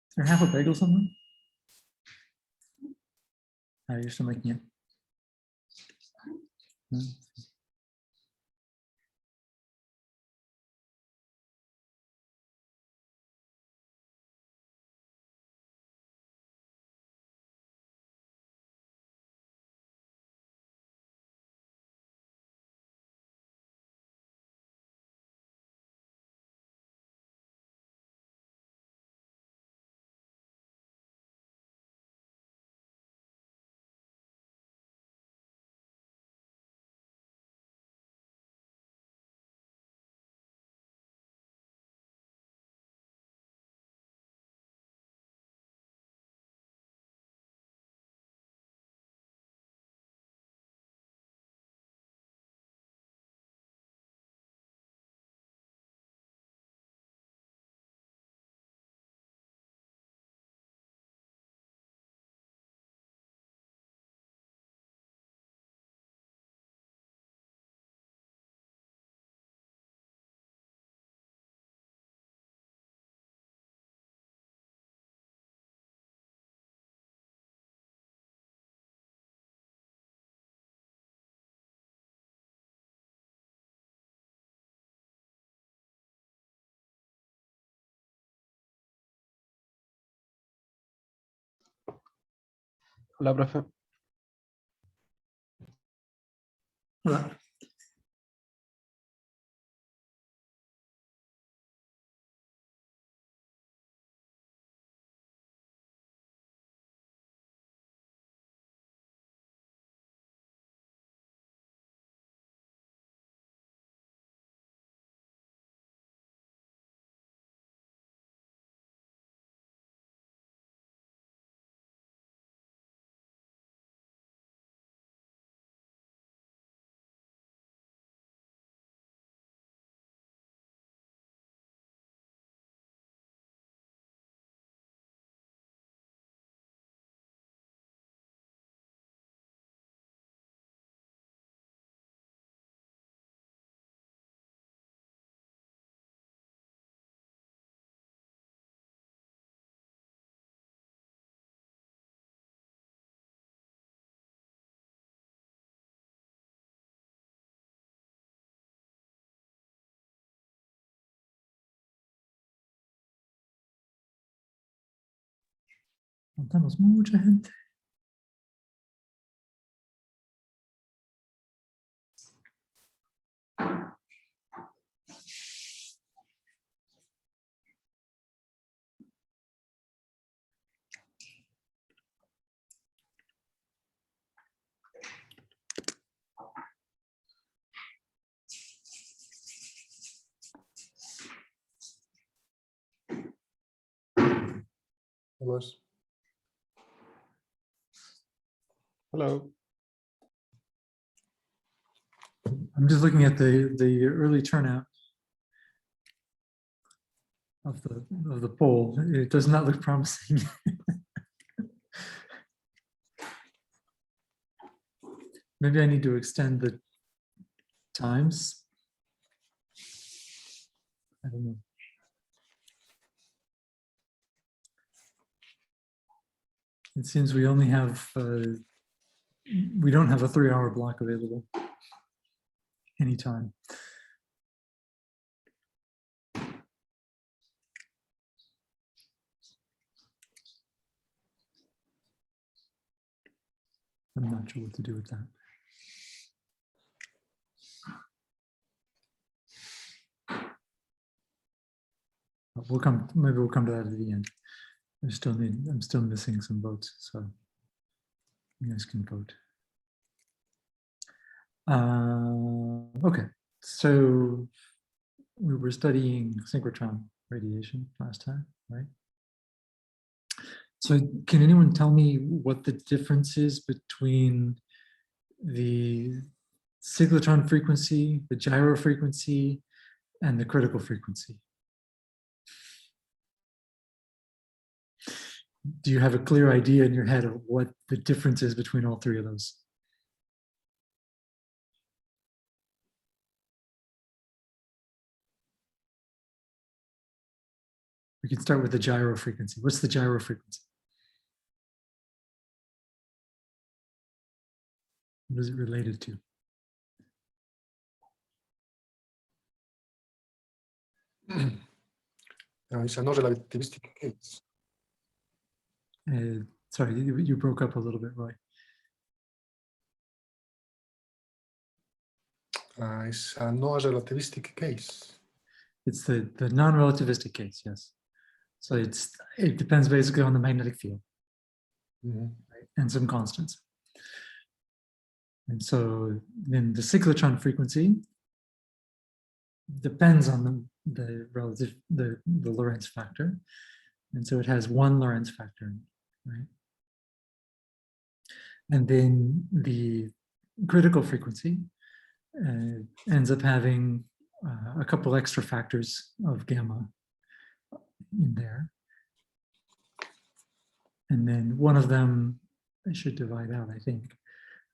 Is there half a bagel somewhere? You're still making it. No? Hola, profe. Hola. Contamos mucha gente. Hello. I'm just looking at the early turnout of the poll. It does not look promising. Maybe I need to extend the times. I don't know. It seems we only have, we don't have a 3-hour block available anytime. I'm not sure what to do with that. But maybe we'll come to that at the end. I'm still missing some votes, so you guys can vote. Okay, so we were studying synchrotron radiation last time, right? So can anyone tell me what the difference is between the cyclotron frequency, the gyro frequency, and the critical frequency? Do you have a clear idea in your head of what the difference is between all three of those? We can start with the gyro frequency. What's the gyro frequency? What is it related to? It's a non-relativistic case. Sorry, you broke up a little bit, Roy. It's a non-relativistic case. It's the non-relativistic case, yes. So it depends basically on the magnetic field, right, and some constants. And so then the cyclotron frequency depends on the Lorentz factor. And so it has one Lorentz factor, right? And then the critical frequency ends up having a couple extra factors of gamma in there. And then one of them, I should divide out, I think.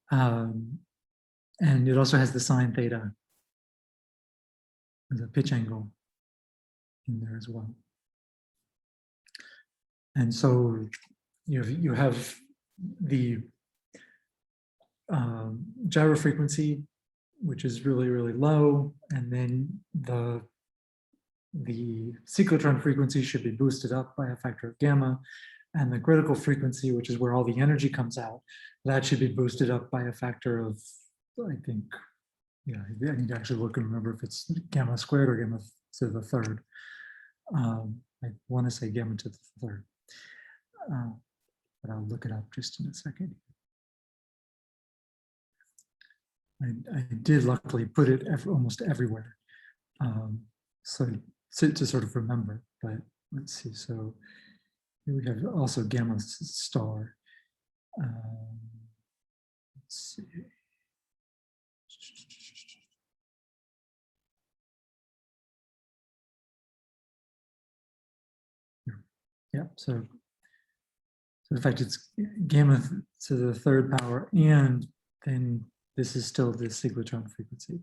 And it also has the sine theta as a pitch angle in there as well. And so you have the gyro frequency, which is really, really low, and then the cyclotron frequency should be boosted up by a factor of gamma, and the critical frequency, which is where all the energy comes out, that should be boosted up by a factor of, I think, yeah, I need to actually look and remember if it's gamma squared or gamma to the third. I want to say gamma to the third, but I'll look it up just in a second. I did luckily put it almost everywhere, so to sort of remember, but let's see. So here we have also gamma star. Let's see. Yeah, so in fact, it's gamma to the third power, and then this is still the cyclotron frequency.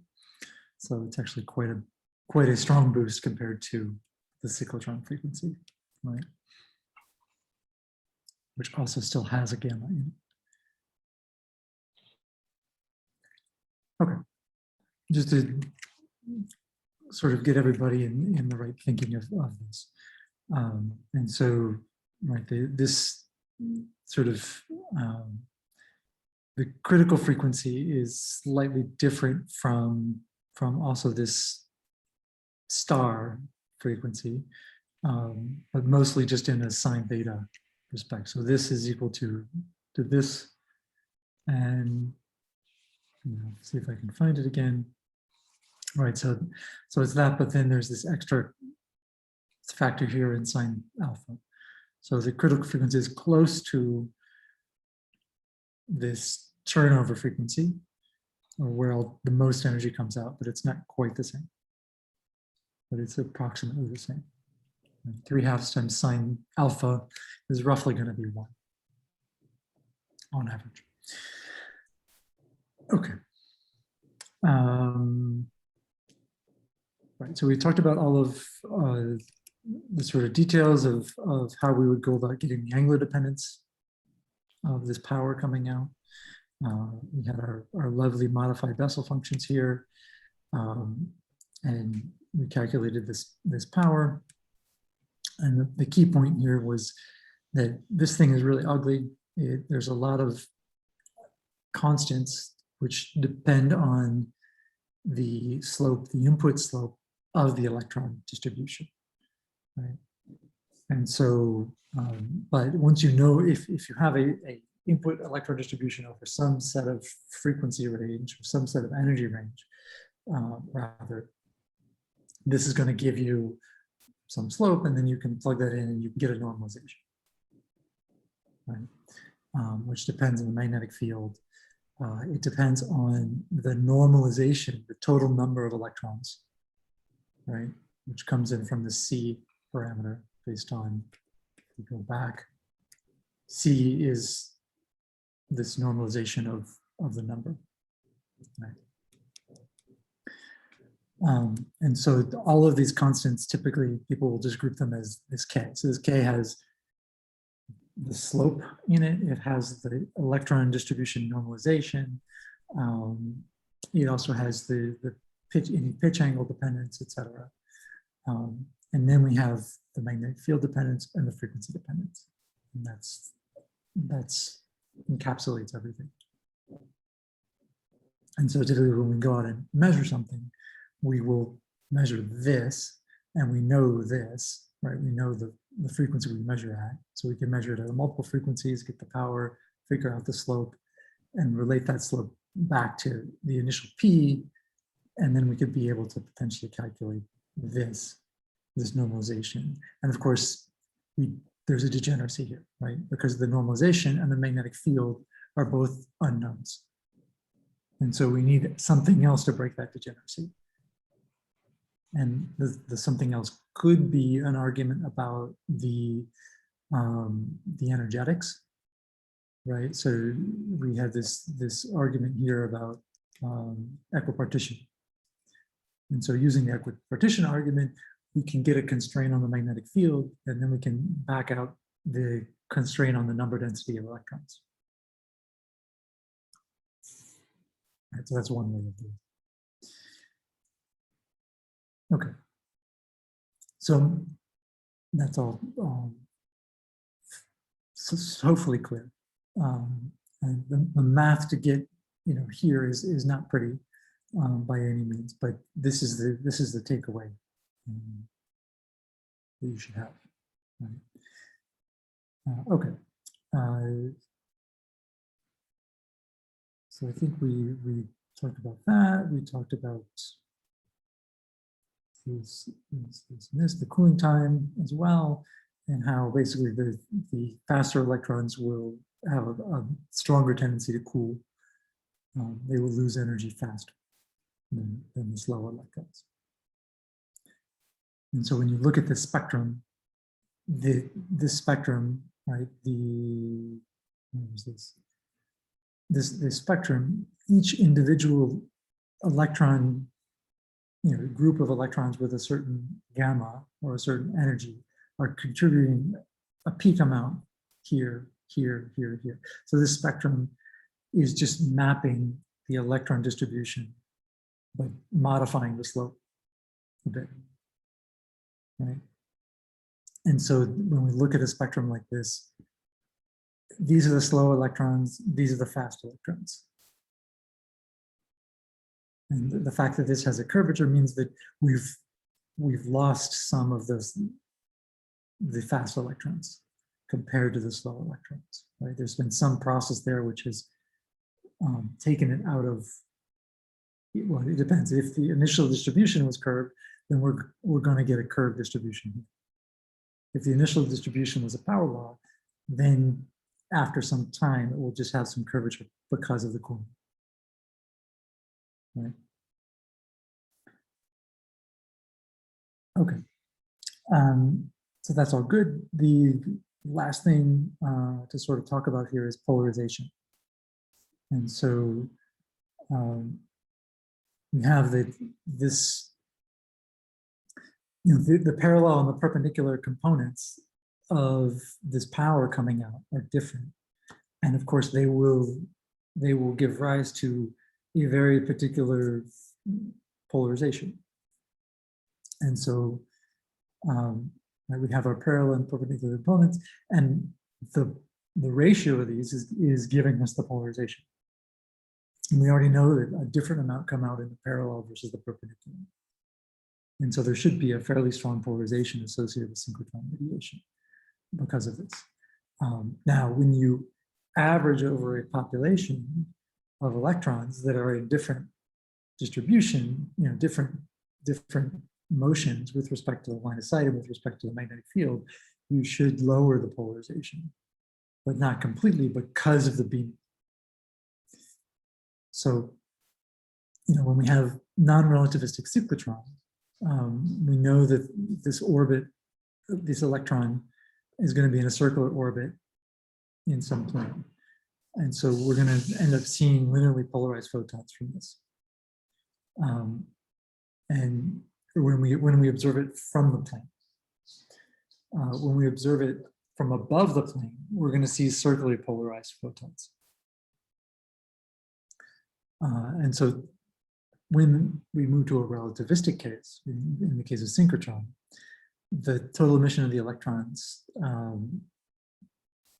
So it's actually quite a strong boost compared to the cyclotron frequency, right? Which also still has a gamma in it. Okay, just to sort of get everybody in the right thinking of this. And so, right, this sort of, the critical frequency is slightly different from also this star frequency, but mostly just in a sine theta respect. So this is equal to this, and see if I can find it again. Right, so it's that, but then there's this extra factor here in sine alpha. So the critical frequency is close to this turnover frequency, or where the most energy comes out, but it's not quite the same. But it's approximately the same. And 3/2 times sine alpha is roughly going to be 1 on average. Okay. Right, so we talked about all of the sort of details of how we would go about getting the angular dependence of this power coming out. We had our lovely modified Bessel functions here, and we calculated this power. And the key point here was that this thing is really ugly. There's a lot of constants which depend on the slope, the input slope of the electron distribution, right? And so, but once you know, if you have a input electron distribution over some set of frequency range, or some set of energy range, rather, this is going to give you some slope, and then you can plug that in and you can get a normalization, right? Which depends on the magnetic field. It depends on the normalization, the total number of electrons, right? Which comes in from the C parameter based on, if we go back, C is this normalization of the number, right? And so all of these constants, typically people will just group them as K. So this K has the slope in it. It has the electron distribution normalization. It also has the pitch angle dependence, etc. And then we have the magnetic field dependence and the frequency dependence. And that's encapsulates everything. And so typically when we go out and measure something, we will measure this, and we know this, right? We know the frequency we measure at. So we can measure it at multiple frequencies, get the power, figure out the slope, and relate that slope back to the initial P, and then we could be able to potentially calculate this normalization. And of course, there's a degeneracy here, right? Because the normalization and the magnetic field are both unknowns. And so we need something else to break that degeneracy. And the something else could be an argument about the energetics, right? So we have this argument here about equipartition. And so using the equipartition argument, we can get a constraint on the magnetic field, and then we can back out the constraint on the number density of electrons. Right, so that's one way of doing it. Okay. So that's all so hopefully clear. And the math to get here is not pretty by any means, but this is the takeaway that you should have. Right? Okay. So I think we talked about that. We talked about the cooling time as well, and how basically the faster electrons will have a stronger tendency to cool. They will lose energy faster than the slower electrons. And so when you look at the spectrum, this spectrum, right? This spectrum, each individual electron, group of electrons with a certain gamma or a certain energy are contributing a peak amount here, here, here, here. So this spectrum is just mapping the electron distribution, but modifying the slope a bit, right? And so when we look at a spectrum like this, these are the slow electrons, these are the fast electrons. And the fact that this has a curvature means that we've lost some of the fast electrons compared to the slow electrons, right? There's been some process there which has taken it out of, well, it depends. If the initial distribution was curved, then we're going to get a curved distribution here. If the initial distribution was a power law, then after some time, it will just have some curvature because of the cooling. Right? Okay. So that's all good. The last thing to sort of talk about here is polarization. And so we have the parallel and the perpendicular components of this power coming out are different. And of course, they will give rise to a very particular polarization. And so we have our parallel and perpendicular components, and the ratio of these is giving us the polarization. And we already know that a different amount come out in the parallel versus the perpendicular. And so there should be a fairly strong polarization associated with synchrotron radiation because of this. Now, when you average over a population of electrons that are in different distribution, different motions with respect to the line of sight and with respect to the magnetic field, you should lower the polarization, but not completely because of the beam. So, when we have non-relativistic cyclotrons, we know that this orbit, this electron, is going to be in a circular orbit in some plane. And so we're going to end up seeing linearly polarized photons from this. and when we observe it from the plane. When we observe it from above the plane, we're going to see circularly polarized photons. And so when we move to a relativistic case, in the case of synchrotron, the total emission of the electrons,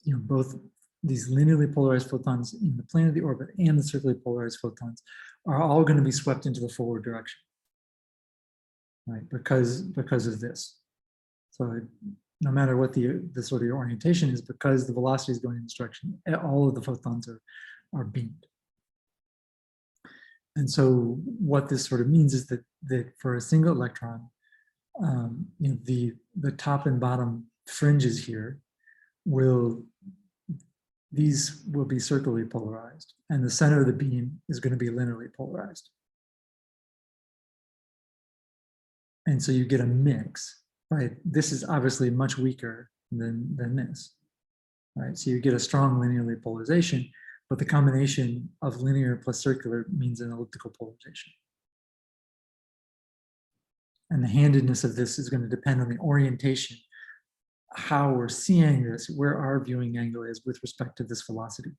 both these linearly polarized photons in the plane of the orbit and the circularly polarized photons are all going to be swept into the forward direction, right? Because of this. So no matter what the sort of orientation is, because the velocity is going in this direction, all of the photons are beamed. And so what this sort of means is that for a single electron, the top and bottom fringes here these will be circularly polarized, and the center of the beam is going to be linearly polarized. And so you get a mix, right? This is obviously much weaker than this, right? So you get a strong linearly polarization, but the combination of linear plus circular means an elliptical polarization. And the handedness of this is going to depend on the orientation, how we're seeing this, where our viewing angle is with respect to this velocity.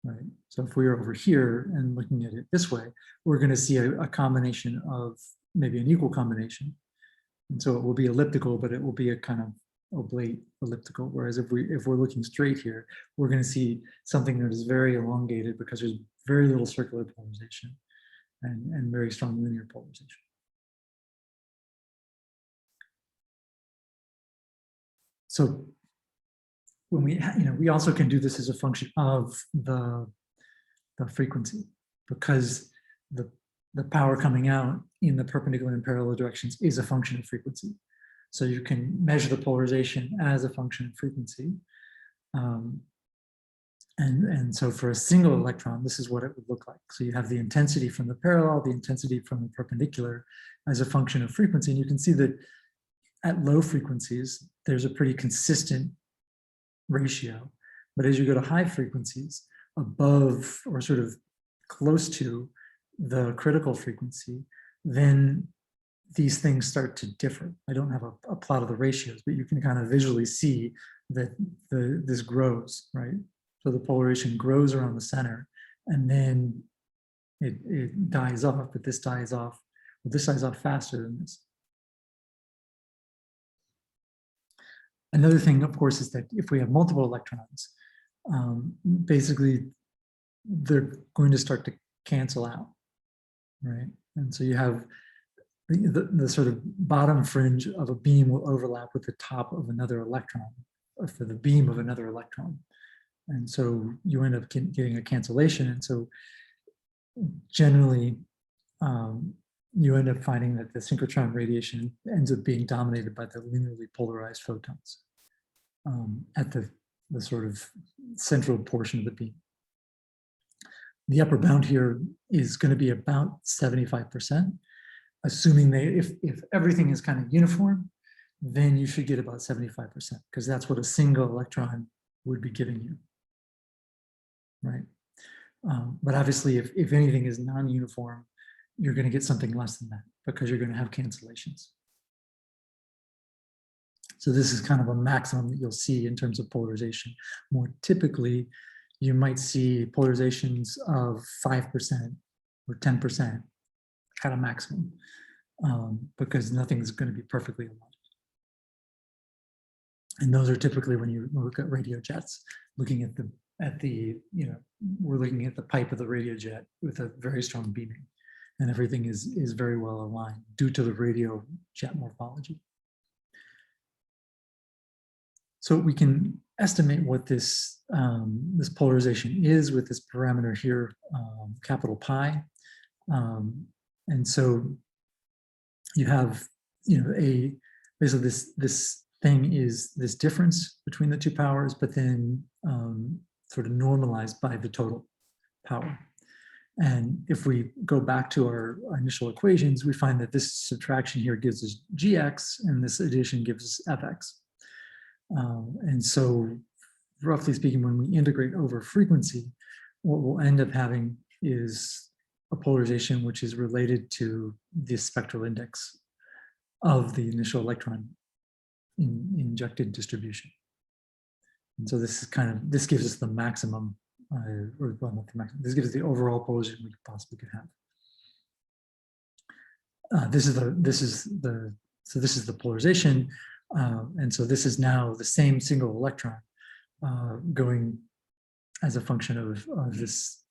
Right. So if we are over here and looking at it this way, we're going to see a combination of maybe an equal combination. And so it will be elliptical, but it will be a kind of oblate elliptical. Whereas if we're looking straight here, we're going to see something that is very elongated because there's very little circular polarization and very strong linear polarization. So when we also can do this as a function of the frequency, because the power coming out in the perpendicular and parallel directions is a function of frequency. So you can measure the polarization as a function of frequency. And so for a single electron, this is what it would look like. So you have the intensity from the parallel, the intensity from the perpendicular as a function of frequency. And you can see that at low frequencies, there's a pretty consistent ratio. But as you go to high frequencies, above or sort of close to the critical frequency, then these things start to differ. I don't have a plot of the ratios, but you can kind of visually see that this grows, right? So the polarization grows around the center, and then it dies off, but this dies off. Well, this dies off faster than this. Another thing, of course, is that if we have multiple electrons, basically they're going to start to cancel out, right? And so you have the sort of bottom fringe of a beam will overlap with the top of another electron, or for the beam of another electron. And so you end up getting a cancellation. And so generally, you end up finding that the synchrotron radiation ends up being dominated by the linearly polarized photons at the sort of central portion of the beam. The upper bound here is going to be about 75%, assuming if everything is kind of uniform, then you should get about 75%, because that's what a single electron would be giving you, right? But obviously, if anything is non-uniform, you're going to get something less than that, because you're going to have cancellations. So this is kind of a maximum that you'll see in terms of polarization. More typically, you might see polarizations of 5% or 10% at a maximum, because nothing's going to be perfectly aligned. And those are typically when you look at radio jets, looking at we're looking at the pipe of the radio jet with a very strong beaming, and everything is very well aligned due to the radio jet morphology. So we can estimate what this polarization is with this parameter here, capital pi. And so you have, basically this thing is this difference between the two powers, but then sort of normalized by the total power. And if we go back to our initial equations, we find that this subtraction here gives us gx, and this addition gives us fx. And so, roughly speaking, when we integrate over frequency, what we'll end up having is a polarization which is related to the spectral index of the initial electron injected distribution. And so this is this gives us the maximum, or well, not the maximum, this gives us the overall polarization we possibly could have. This is the polarization, and so this is now the same single electron going as a function of this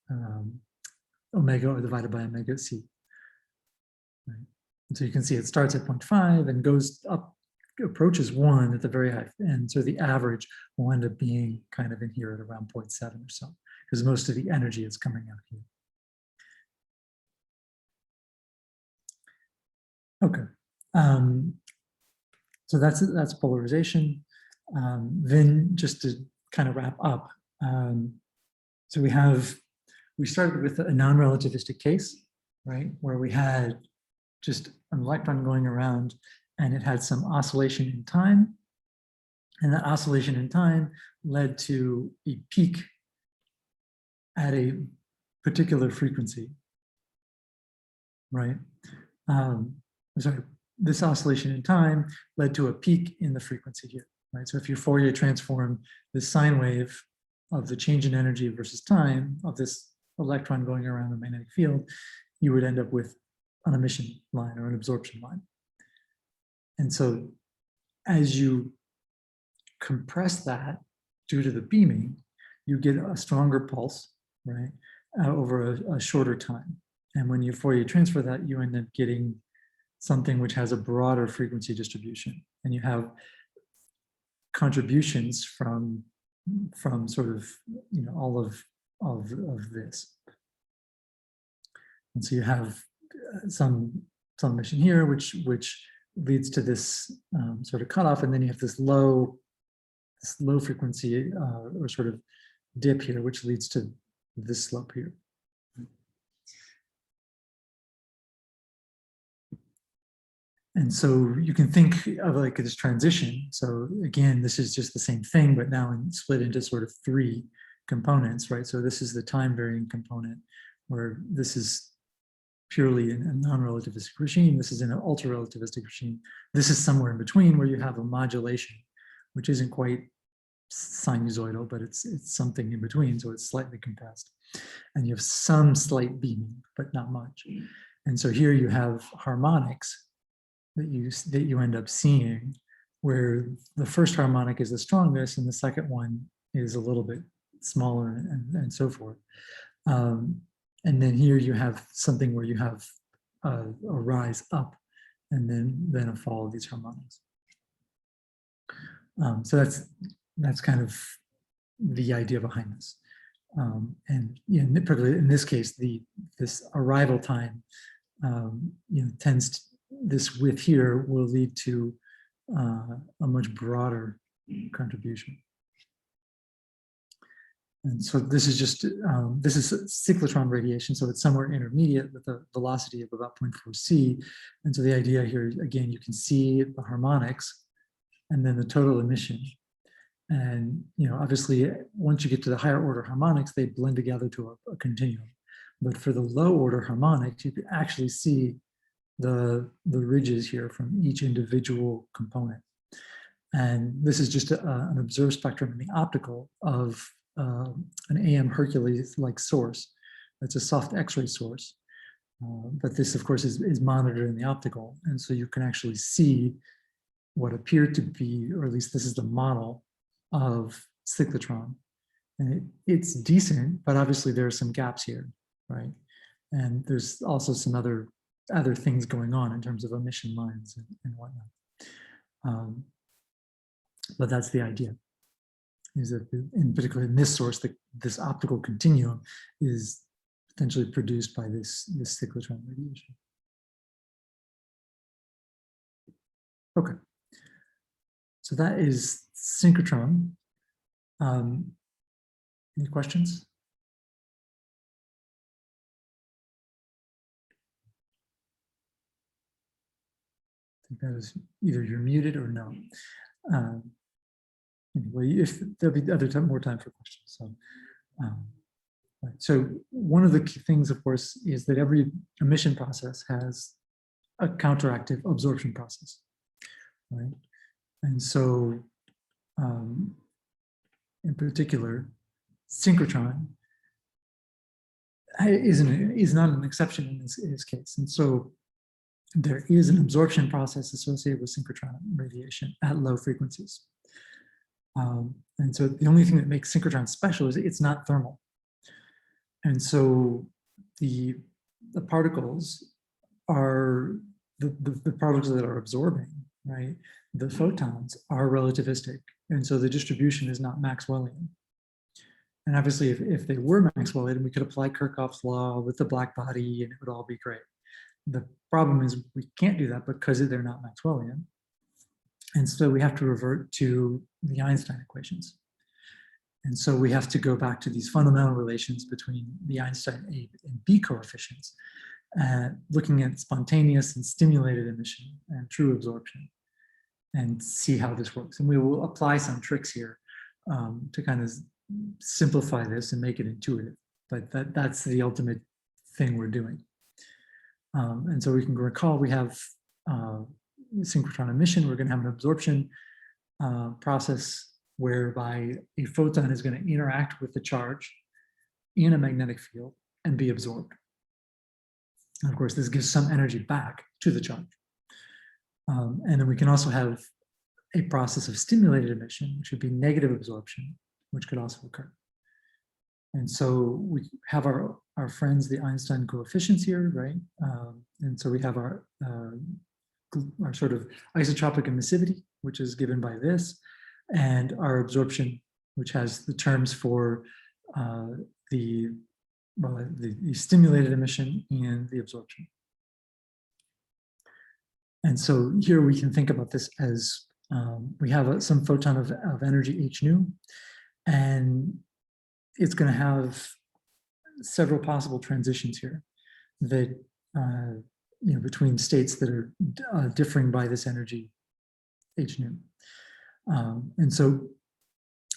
omega or divided by omega c. Right? And so you can see it starts at 0.5 and goes up, approaches 1 at the very high, and so the average will end up being kind of in here at around 0.7 or so, because most of the energy is coming out here. Okay, so that's polarization. Then just to kind of wrap up, so we started with a non-relativistic case, right, where we had just an electron going around and it had some oscillation in time, and that oscillation in time led to a peak at a particular frequency, right? Sorry, this oscillation in time led to a peak in the frequency here, right? So if you Fourier transform the sine wave of the change in energy versus time of this electron going around the magnetic field, you would end up with an emission line or an absorption line. And so as you compress that due to the beaming, you get a stronger pulse, right, over a shorter time. And when you Fourier transfer that, you end up getting something which has a broader frequency distribution, and you have contributions from sort of, you know, all of this. And so you have some emission here, which leads to this sort of cutoff, and then you have this low frequency or sort of dip here, which leads to this slope here. And so you can think of like this transition. So again, this is just the same thing, but now split into sort of 3 components, right? So this is the time varying component, where this is purely in a non-relativistic regime. This is in an ultra-relativistic regime. This is somewhere in between, where you have a modulation, which isn't quite sinusoidal, but it's something in between, so it's slightly compressed. And you have some slight beaming, but not much. And so here you have harmonics that you end up seeing, where the first harmonic is the strongest and the second one is a little bit smaller, and so forth. And then here you have something where you have a rise up and then a fall of these harmonics. So that's kind of the idea behind this. And you know, particularly in this case, this arrival time, you know, this width here will lead to a much broader contribution. And so this is just, this is cyclotron radiation, so it's somewhere intermediate with a velocity of about 0.4 c. And so the idea here, again, you can see the harmonics and then the total emission. And, you know, obviously, once you get to the higher order harmonics, they blend together to a continuum. But for the low order harmonics, you can actually see the ridges here from each individual component. And this is just an observed spectrum in the optical of an AM Hercules-like source. It's a soft X-ray source. But this, of course, is monitored in the optical. And so you can actually see what appeared to be, or at least this is the model of cyclotron. And it's decent, but obviously there are some gaps here, right? And there's also some other things going on in terms of emission lines and whatnot. But that's the idea, is that in particular in this source, this optical continuum is potentially produced by this cyclotron radiation. Okay, so that is synchrotron. Any questions? I think that is either you're muted or no. Anyway, if there'll be more time for questions, so Right. So one of the key things, of course, is that every emission process has a counteractive absorption process, right? And so, in particular, synchrotron is not an exception in this case. And so there is an absorption process associated with synchrotron radiation at low frequencies. And so the only thing that makes synchrotron special is it's not thermal. And so the particles are, the particles that are absorbing, right? The photons are relativistic. And so the distribution is not Maxwellian. And obviously, if they were Maxwellian, we could apply Kirchhoff's law with the black body and it would all be great. The problem is we can't do that because they're not Maxwellian. And so we have to revert to the Einstein equations. And so we have to go back to these fundamental relations between the Einstein A and B coefficients, looking at spontaneous and stimulated emission and true absorption, and see how this works. And we will apply some tricks here to kind of simplify this and make it intuitive. But that's the ultimate thing we're doing. And so we can recall we have synchrotron emission. We're going to have an absorption process whereby a photon is going to interact with the charge in a magnetic field and be absorbed. And of course, this gives some energy back to the charge. And then we can also have a process of stimulated emission, which would be negative absorption, which could also occur. And so we have our friends, the Einstein coefficients here, right? And so we have our sort of isotropic emissivity, which is given by this, and our absorption, which has the terms for the stimulated emission and the absorption. And so here we can think about this as we have some photon of energy h nu, and it's going to have several possible transitions here that between states that are differing by this energy h nu. And so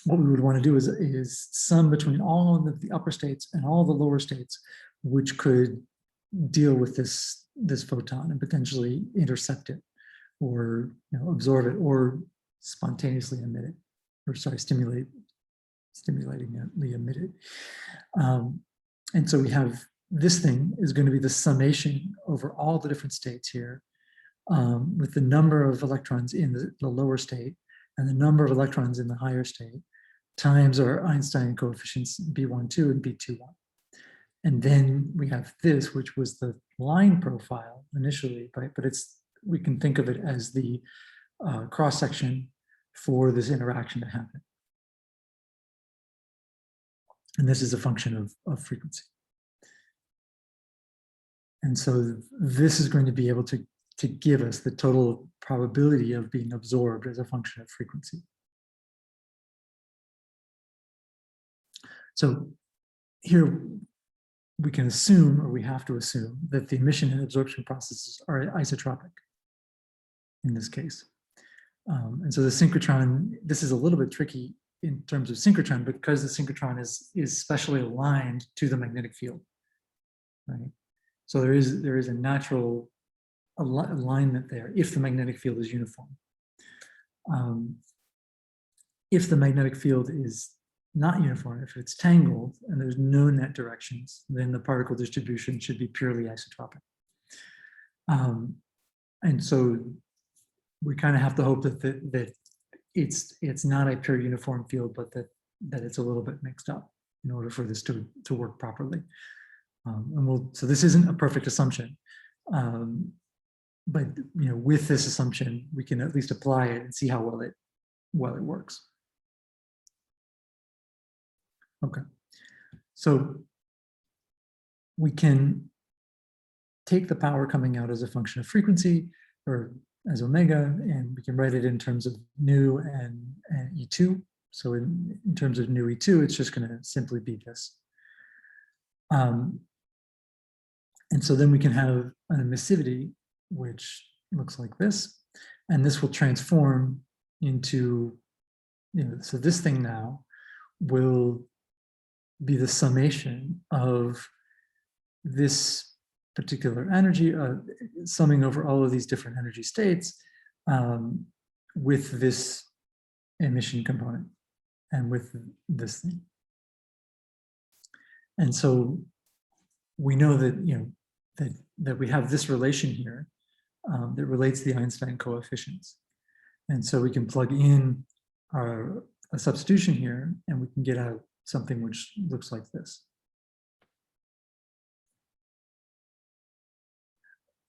what we would want to do is sum between all of the upper states and all the lower states, which could deal with this photon and potentially intercept it, or absorb it, or spontaneously emit it, or sorry, stimulatingly emit it. And so we have this thing is going to be the summation over all the different states here, with the number of electrons in the lower state and the number of electrons in the higher state, times our Einstein coefficients B12 and B21. And then we have this, which was the line profile initially, right? But we can think of it as the cross-section for this interaction to happen. And this is a function of frequency. And so this is going to be able to give us the total probability of being absorbed as a function of frequency. So here we can assume, or we have to assume, that the emission and absorption processes are isotropic in this case. And so the synchrotron, this is a little bit tricky in terms of synchrotron because the synchrotron is specially aligned to the magnetic field, right? So there is a natural alignment there if the magnetic field is uniform. If the magnetic field is not uniform, if it's tangled and there's no net directions, then the particle distribution should be purely isotropic. And so we kind of have to hope that it's not a pure uniform field, but that it's a little bit mixed up in order for this to work properly. So this isn't a perfect assumption, but with this assumption, we can at least apply it and see how well it works. Okay, so we can take the power coming out as a function of frequency, or as omega, and we can write it in terms of nu and E2. So in terms of nu E2, it's just going to simply be this. And so then we can have an emissivity, which looks like this, and this will transform into, so this thing now will be the summation of this particular energy, summing over all of these different energy states with this emission component and with this thing. And so we know that, that we have this relation here that relates the Einstein coefficients. And so we can plug in a substitution here and we can get out something which looks like this.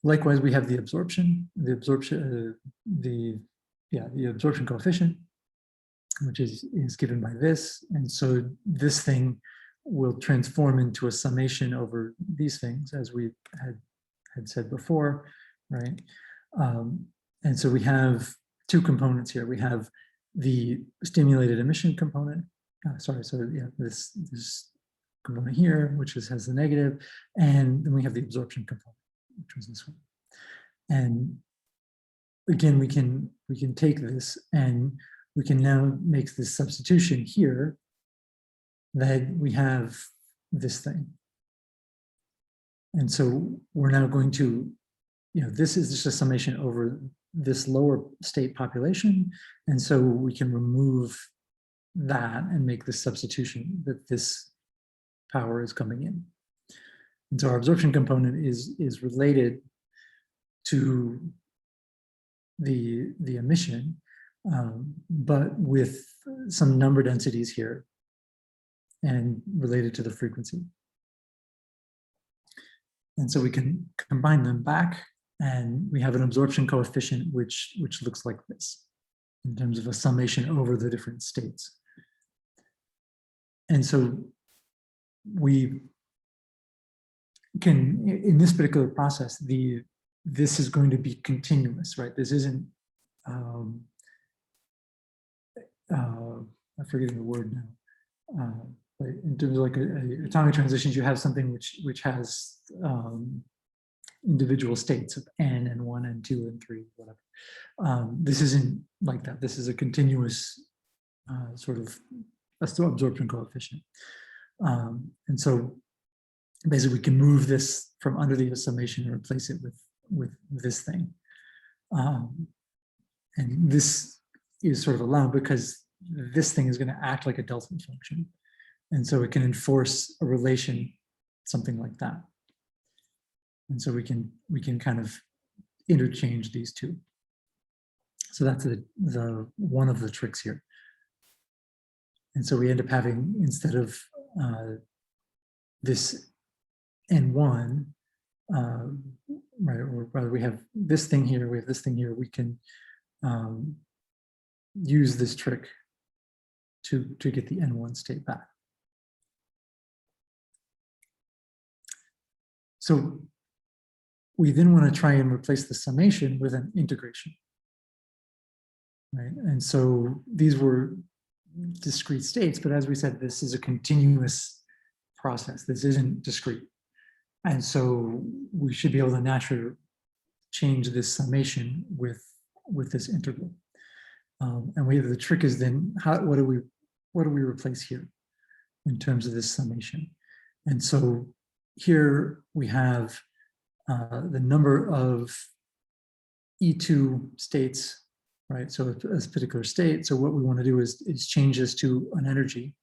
Likewise, we have the absorption coefficient, which is given by this. And so this thing will transform into a summation over these things, as we had said before, right? And so we have two components here. We have the stimulated emission component. This component here, which has the negative, and then we have the absorption component, which was this one. And again, we can take this and we can now make this substitution here that we have this thing. And so we're now going to, this is just a summation over this lower state population. And so we can remove that and make this substitution that this power is coming in. And so our absorption component is related to the emission, but with some number densities here and related to the frequency. And so we can combine them back and we have an absorption coefficient which looks like this in terms of a summation over the different states. And so we can, in this particular process, this is going to be continuous, right? This isn't, I'm forgetting the word now. But in terms of like atomic transitions, you have something which has individual states of n and 1 and 2 and 3, whatever. This isn't like that. This is a continuous sort of absorption coefficient. And so basically we can move this from under the summation and replace it with this thing. And this is sort of allowed because this thing is going to act like a delta function. And so it can enforce a relation, something like that. And so we can kind of interchange these two. So that's the one of the tricks here. And so we end up having, instead of this N1, right, or rather we have this thing here, we have this thing here, we can use this trick to get the N1 state back. So we then want to try and replace the summation with an integration, right? And so these were discrete states, but as we said, this is a continuous process. This isn't discrete. And so we should be able to naturally change this summation with this integral. And the trick is then, what do we replace here in terms of this summation? And so here we have the number of E2 states, right? So a particular state. So what we want to do is change this to an energy,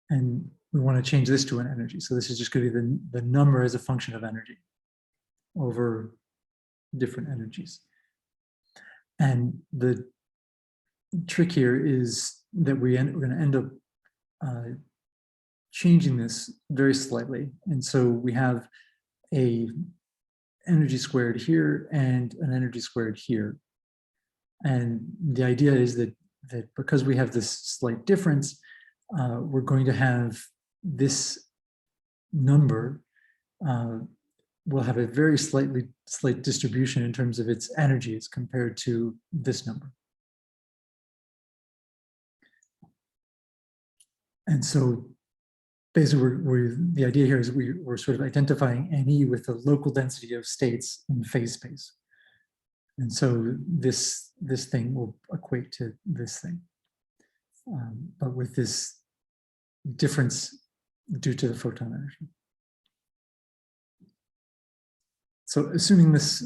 and we want to change this to an energy. So this is just going to be the number as a function of energy over different energies. And the trick here is that we're going to end up changing this very slightly. And so we have a energy squared here and an energy squared here. And the idea is that because we have this slight difference, we're going to have this number will have a very slight distribution in terms of its energies compared to this number. And so basically the idea here is we're sort of identifying NE with the local density of states in phase space. And so this thing will equate to this thing. But with this difference due to the photon energy. So assuming this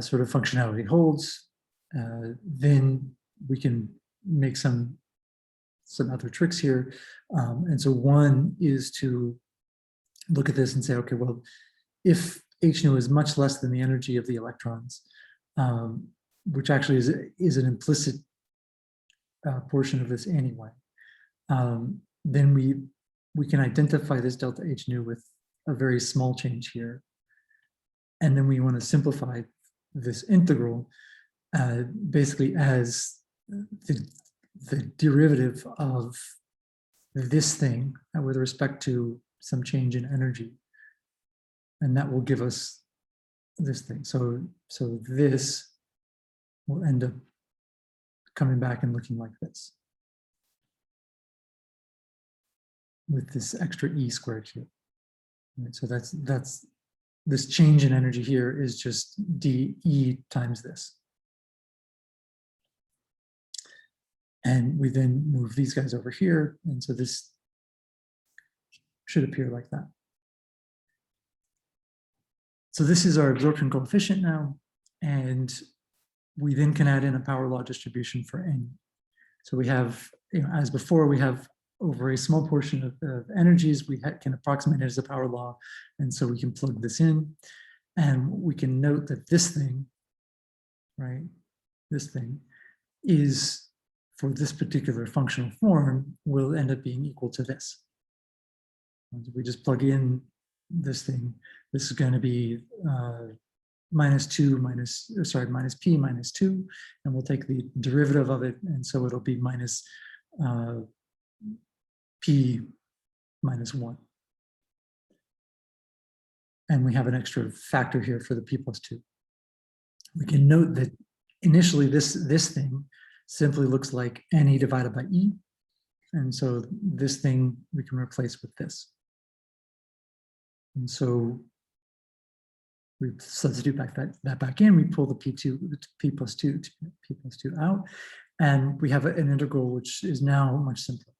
sort of functionality holds, then we can make some other tricks here. And so one is to look at this and say, okay, well, if h nu is much less than the energy of the electrons, which actually is an implicit portion of this anyway, then we can identify this delta h nu with a very small change here. And then we want to simplify this integral basically as the derivative of this thing with respect to some change in energy. And that will give us this thing. So this will end up coming back and looking like this, with this extra e squared here. Right, so that's this change in energy here is just dE times this. And we then move these guys over here. And so this should appear like that. So this is our absorption coefficient now. And we then can add in a power law distribution for N. So we have, as before, we have over a small portion of energies, we can approximate it as a power law. And so we can plug this in. And we can note that this thing, right, this thing is, for this particular functional form, will end up being equal to this. And we just plug in this thing. This is going to be minus p minus 2, and we'll take the derivative of it, and so it'll be minus p minus 1. And we have an extra factor here for the p plus 2. We can note that initially this thing simply looks like NE divided by E. And so this thing we can replace with this. And so we substitute that back in, we pull the p plus 2 out, and we have an integral which is now much simpler.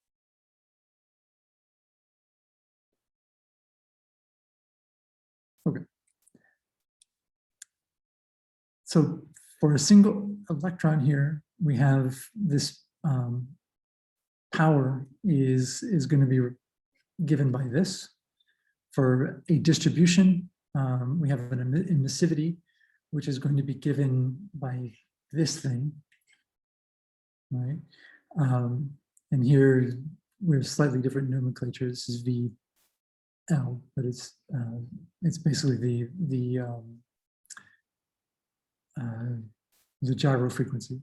Okay. So for a single electron here, we have this power is going to be given by this. For a distribution, we have an emissivity, which is going to be given by this thing, right? And here we have slightly different nomenclature. This is VL, but it's basically the gyro frequency.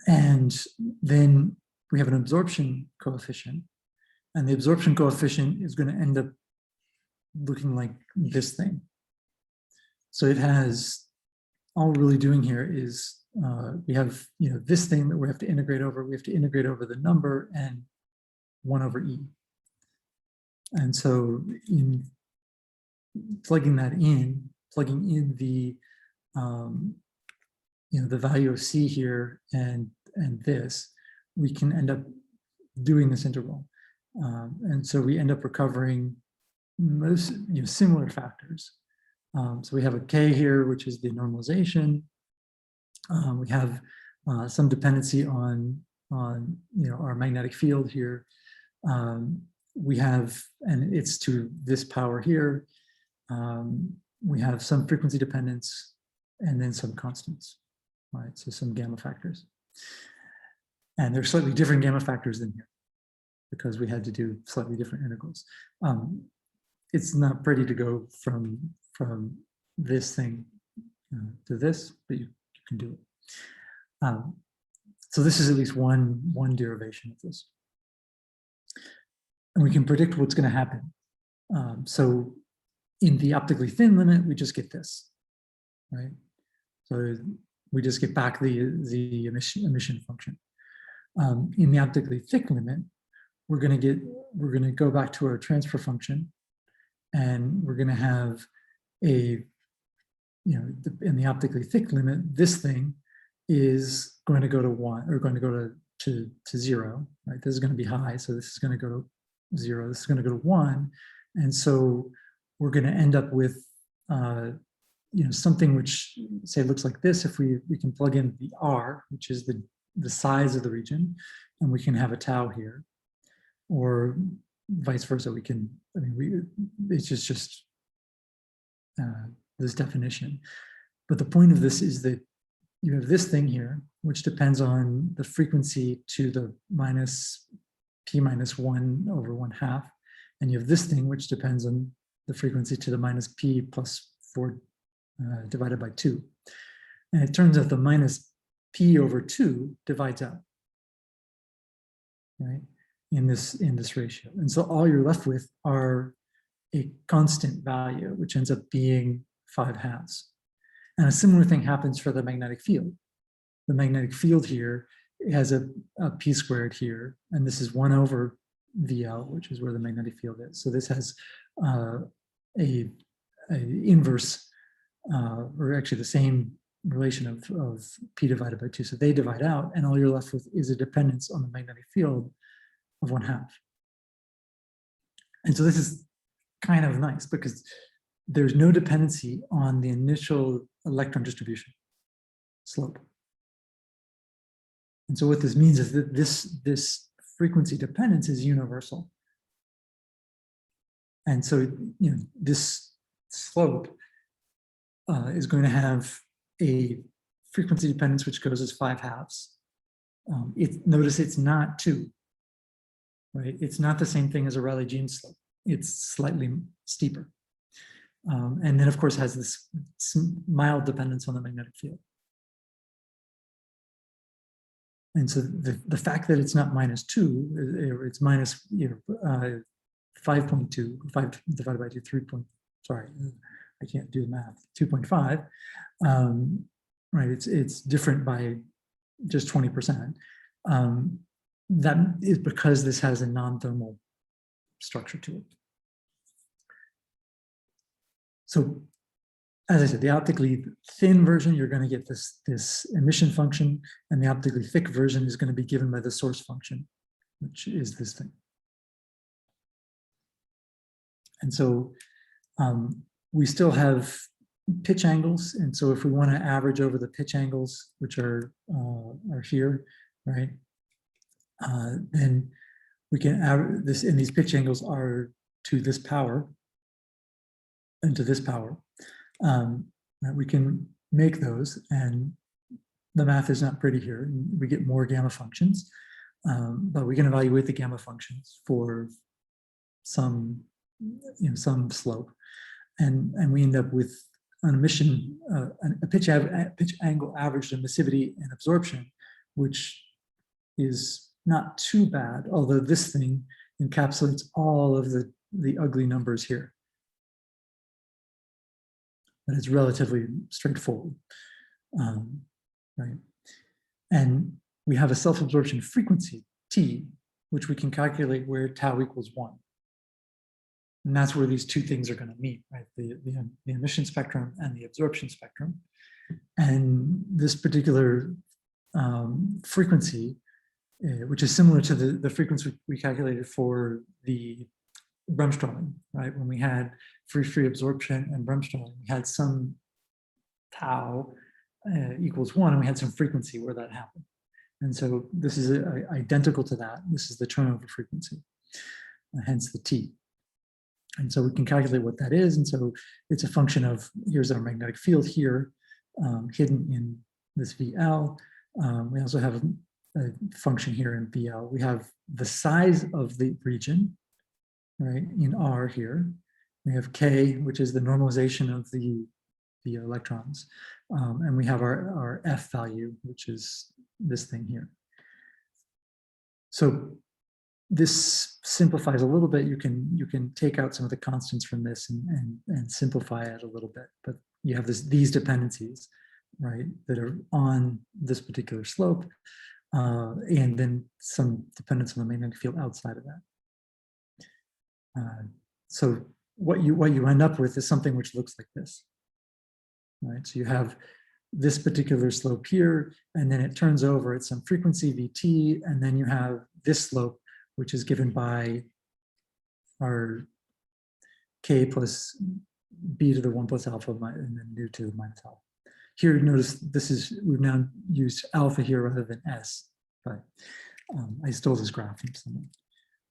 And then we have an absorption coefficient, and the absorption coefficient is going to end up looking like this thing. So it has, all we're really doing here is we have this thing that we have to integrate over. We have to integrate over the number and 1 over E. And so in plugging in the the value of C here and this, we can end up doing this integral. And so we end up recovering most similar factors. So we have a K here, which is the normalization. We have some dependency on our magnetic field here. We have, and it's to this power here. We have some frequency dependence, and then some constants, right? So some gamma factors. And there's slightly different gamma factors in here because we had to do slightly different integrals. It's not pretty to go from this thing to this, but you can do it. So this is at least one derivation of this. And we can predict what's going to happen. So in the optically thin limit, we just get this, right? So we just get back the emission function. In the optically thick limit, we're going to go back to our transfer function, and we're going to have in the optically thick limit, this thing is going to go to 1, or going to go to to 0, right? This is going to be high, so this is going to go to 0. This is going to go to 1, and so we're going to end up with something which say looks like this. If we can plug in the R, which is the size of the region, and we can have a tau here, or vice versa. We can, it's just this definition. But the point of this is that you have this thing here, which depends on the frequency to the minus p minus 1 over 1/2. And you have this thing, which depends on the frequency to the minus p plus 4 divided by 2. And it turns out the minus p over 2 divides out, right, in this ratio. And so all you're left with are a constant value, which ends up being 5/2. And a similar thing happens for the magnetic field. The magnetic field here has a p squared here, and this is 1 over VL, which is where the magnetic field is. So this has a inverse, or actually the same relation of p divided by 2. So they divide out, and all you're left with is a dependence on the magnetic field of 1/2. And so this is kind of nice because there's no dependency on the initial electron distribution slope. And so what this means is that this frequency dependence is universal. And so, this slope is going to have a frequency dependence which goes as 5/2. Notice it's not 2, right? It's not the same thing as a Rayleigh-Jeans slope. It's slightly steeper. And then, of course, has this mild dependence on the magnetic field. And so the fact that it's not -2, it's minus 5.2, 5 divided by 2, 3. Sorry, I can't do the math. 2.5, right? It's different by just 20%. That is because this has a non-thermal structure to it. So, as I said, the optically thin version, you're going to get this emission function, and the optically thick version is going to be given by the source function, which is this thing. And so we still have pitch angles, and so if we want to average over the pitch angles, which are here, right? Then we can average this, and these pitch angles are to this power and to this power. We can make those, and the math is not pretty here. We get more gamma functions, but we can evaluate the gamma functions for some, some slope, and we end up with an emission, a pitch angle averaged emissivity and absorption, which is not too bad, although this thing encapsulates all of the ugly numbers here. But it's relatively straightforward, right? And we have a self-absorption frequency, T, which we can calculate where tau equals 1. And that's where these two things are going to meet, right? The emission spectrum and the absorption spectrum. And this particular frequency, which is similar to the frequency we calculated for the Bremsstrahlung, right? When we had free absorption and Bremsstrahlung, we had some tau equals 1, and we had some frequency where that happened. And so this is identical to that. This is the turnover frequency, hence the T. And so we can calculate what that is. And so it's a function of, here's our magnetic field here, hidden in this VL. We also have a function here in VL. We have the size of the region, right, in R here. We have K, which is the normalization of the electrons. And we have our F value, which is this thing here. So this simplifies a little bit. You can take out some of the constants from this and simplify it a little bit. But you have these dependencies, right, that are on this particular slope, and then some dependence on the magnetic field outside of that. So what you end up with is something which looks like this, right? So you have this particular slope here, and then it turns over at some frequency Vt, and then you have this slope, which is given by our k plus b to the 1 plus alpha and then nu to the minus alpha. Here, notice this is, we've now used alpha here rather than s, but I stole this graph from someone.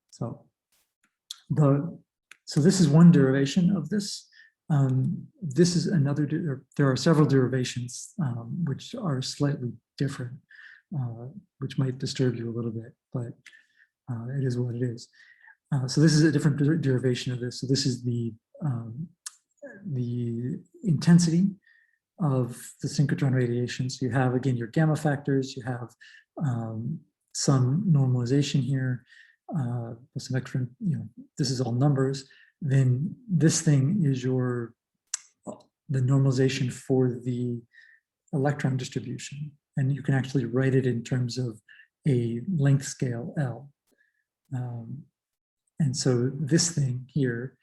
So this is one derivation of this. This is another, there are several derivations which are slightly different, which might disturb you a little bit, but it is what it is. So this is a different derivation of this. So this is the intensity of the synchrotron radiation. So you have, again, your gamma factors, you have some normalization here, some extra, this is all numbers. Then this thing is the normalization for the electron distribution. And you can actually write it in terms of a length scale L. And so this thing here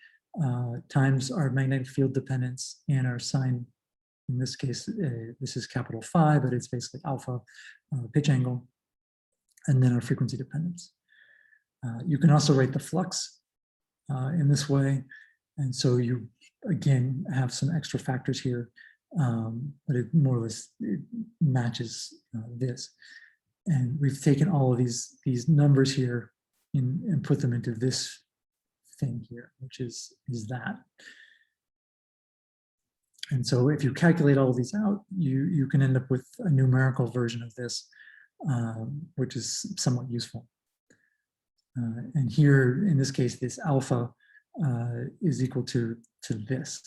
times our magnetic field dependence and our sign, in this case, this is capital phi, but it's basically alpha pitch angle, and then our frequency dependence. You can also write the flux in this way. And so you, again, have some extra factors here, but it more or less matches this. And we've taken all of these numbers here and put them into this thing here, which is that. And so if you calculate all of these out, you can end up with a numerical version of this, which is somewhat useful. And here, in this case, this alpha is equal to this.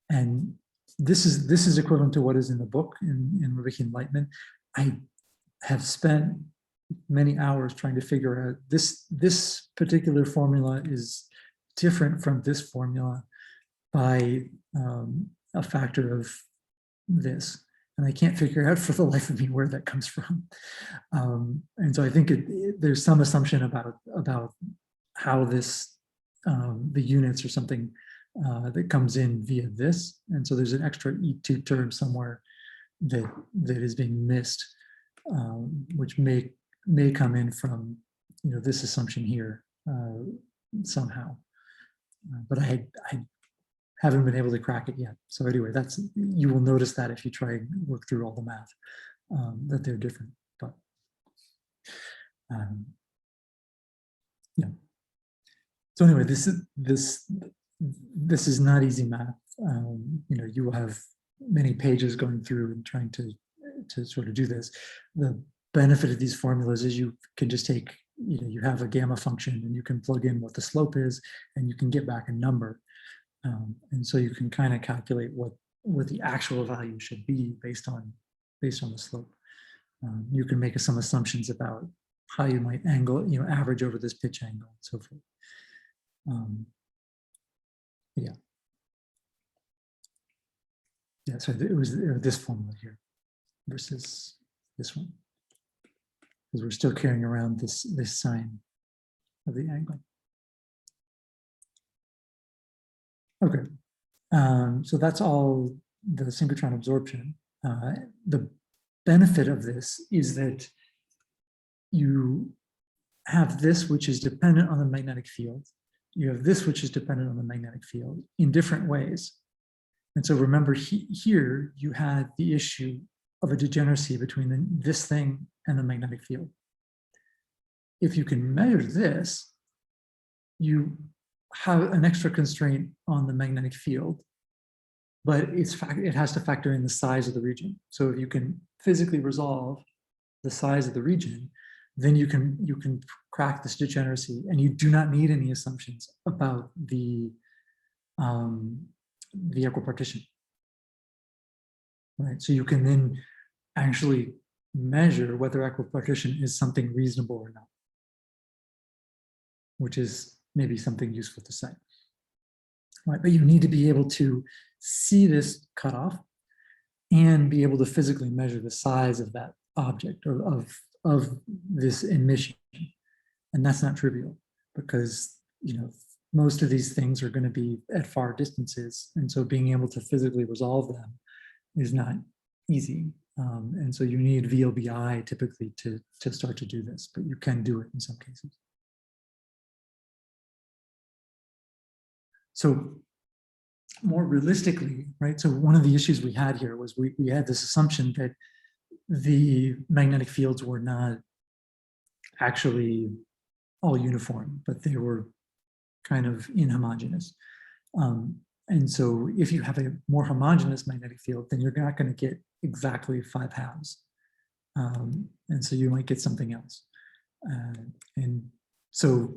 And this is equivalent to what is in the book in Riviki Enlightenment. I have spent many hours trying to figure out this particular formula is different from this formula by a factor of this. And I can't figure out for the life of me where that comes from. And so I think there's some assumption about how this, the units or something that comes in via this. And so there's an extra E2 term somewhere that is being missed, which may come in from this assumption here somehow. But I haven't been able to crack it yet. So anyway, you will notice that if you try and work through all the math, that they're different. But yeah. So anyway, this is not easy math. You will have many pages going through and trying to sort of do this. The benefit of these formulas is you can just take, you have a gamma function and you can plug in what the slope is and you can get back a number. And so you can kind of calculate what the actual value should be based on the slope. You can make some assumptions about how you might average over this pitch angle and so forth. Yeah, so it was this formula here versus this one, because we're still carrying around this sign of the angle. Okay, so that's all the synchrotron absorption. The benefit of this is that you have this, which is dependent on the magnetic field. You have this, which is dependent on the magnetic field in different ways. And so remember here, you had the issue of a degeneracy between this thing and the magnetic field. If you can measure this, you have an extra constraint on the magnetic field, but it has to factor in the size of the region. So if you can physically resolve the size of the region, then you can crack this degeneracy, and you do not need any assumptions about the equipartition. Right? So you can then actually measure whether equipartition is something reasonable or not, which is maybe something useful to say. Right? But you need to be able to see this cutoff and be able to physically measure the size of that object or of this emission. And that's not trivial because most of these things are going to be at far distances. And so being able to physically resolve them is not easy. And so you need VLBI typically to start to do this, but you can do it in some cases. So more realistically, right? So one of the issues we had here was we had this assumption that the magnetic fields were not actually all uniform, but they were kind of inhomogeneous. And so if you have a more homogeneous magnetic field, then you're not going to get exactly 5 halves. And so you might get something else. And so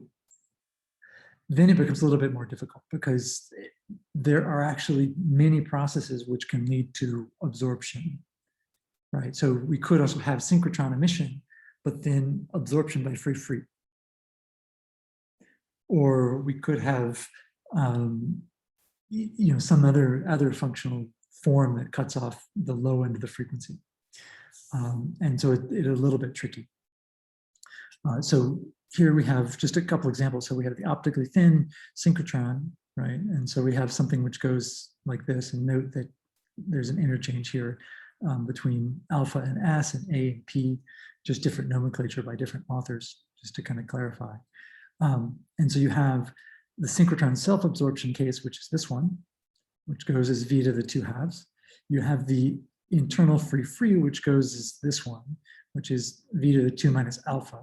then it becomes a little bit more difficult because there are actually many processes which can lead to absorption, right? So we could also have synchrotron emission, but then absorption by free. Or we could have some other functional form that cuts off the low end of the frequency. And so it's a little bit tricky. So here we have just a couple examples. So we have the optically thin synchrotron, right? And so we have something which goes like this, and note that there's an interchange here between alpha and S and A and P, just different nomenclature by different authors, just to kind of clarify. And so you have the synchrotron self-absorption case, which is this one, which goes as V to the 2 halves. You have the internal free, which goes as this one, which is V to the 2 minus alpha.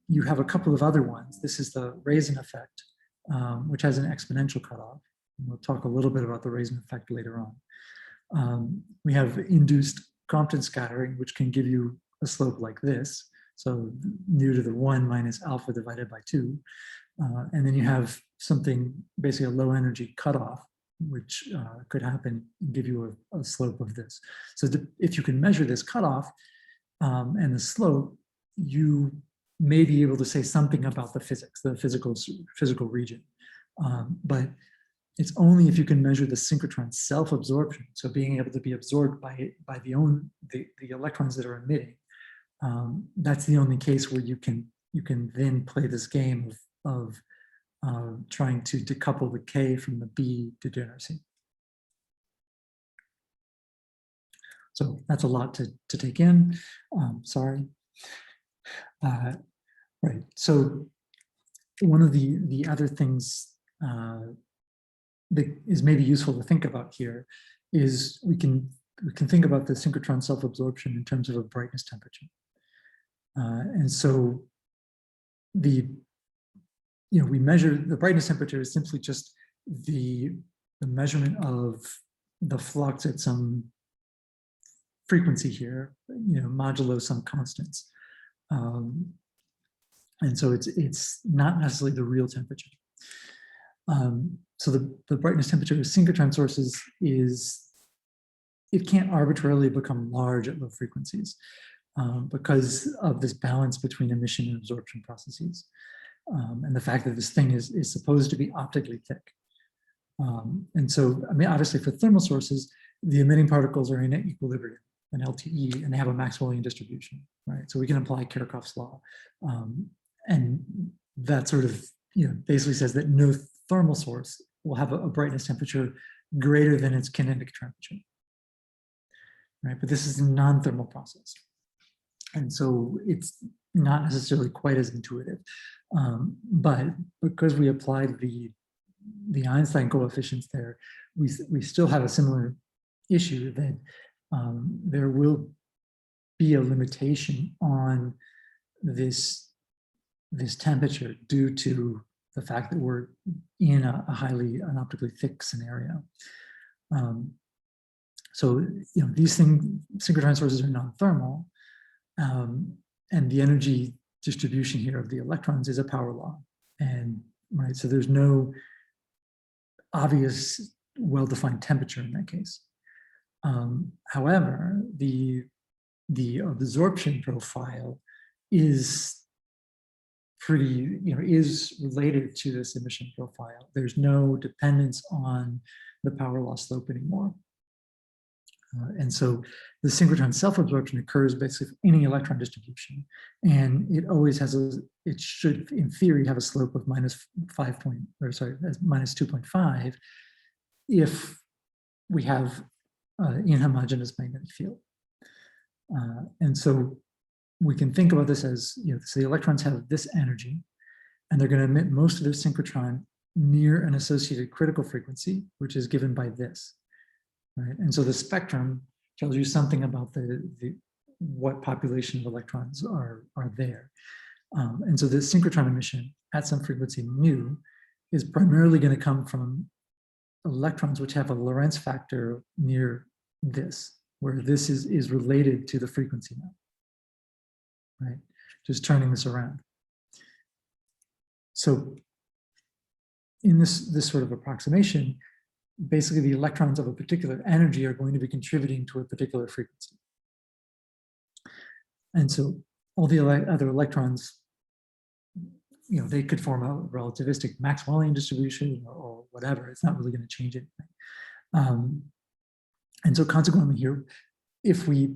You have a couple of other ones. This is the Raison effect, which has an exponential cutoff. And we'll talk a little bit about the Raison effect later on. We have induced Compton scattering, which can give you a slope like this. So nu to the 1 minus alpha divided by 2. And then you have something, basically a low energy cutoff, which could happen and give you a slope of this. So if you can measure this cutoff and the slope, you may be able to say something about the physics, the physical region. But it's only if you can measure the synchrotron self-absorption, so being able to be absorbed by the electrons that are emitting. That's the only case where you can then play this game of trying to decouple the K from the B degeneracy. So that's a lot to take in. Sorry. Right. So one of the other things that is maybe useful to think about here is we can think about the synchrotron self-absorption in terms of a brightness temperature. And so we measure the brightness temperature is simply just the measurement of the flux at some frequency here, modulo some constants. And so it's not necessarily the real temperature. So the brightness temperature of synchrotron sources it can't arbitrarily become large at low frequencies because of this balance between emission and absorption processes. And the fact that this thing is supposed to be optically thick. And so, I mean, obviously for thermal sources, the emitting particles are in equilibrium, an LTE, and they have a Maxwellian distribution, right? So we can apply Kirchhoff's law. And that sort of, basically says that no thermal source will have a brightness temperature greater than its kinetic temperature, right? But this is a non-thermal process. And so it's not necessarily quite as intuitive. But because we applied the Einstein coefficients there, we still have a similar issue that there will be a limitation on this temperature due to the fact that we're in an optically thick scenario. So these synchrotron sources are non-thermal, and the energy distribution here of the electrons is a power law, and right, so there's no obvious well-defined temperature in that case. However, the absorption profile is pretty, is related to this emission profile. There's no dependence on the power law slope anymore. And so the synchrotron self-absorption occurs basically for any electron distribution. And it always has it should, in theory, have a slope of minus 2.5 if we have inhomogeneous magnetic field. And so we can think about this as, so the electrons have this energy, and they're going to emit most of their synchrotron near an associated critical frequency, which is given by this, right? And so the spectrum tells you something about what population of electrons are there. And so the synchrotron emission at some frequency mu is primarily going to come from electrons which have a Lorentz factor near this, where this is related to the frequency now, right? Just turning this around. So in this sort of approximation, basically the electrons of a particular energy are going to be contributing to a particular frequency. And so all the other electrons, they could form a relativistic Maxwellian distribution or whatever. It's not really going to change anything. And so consequently here, if we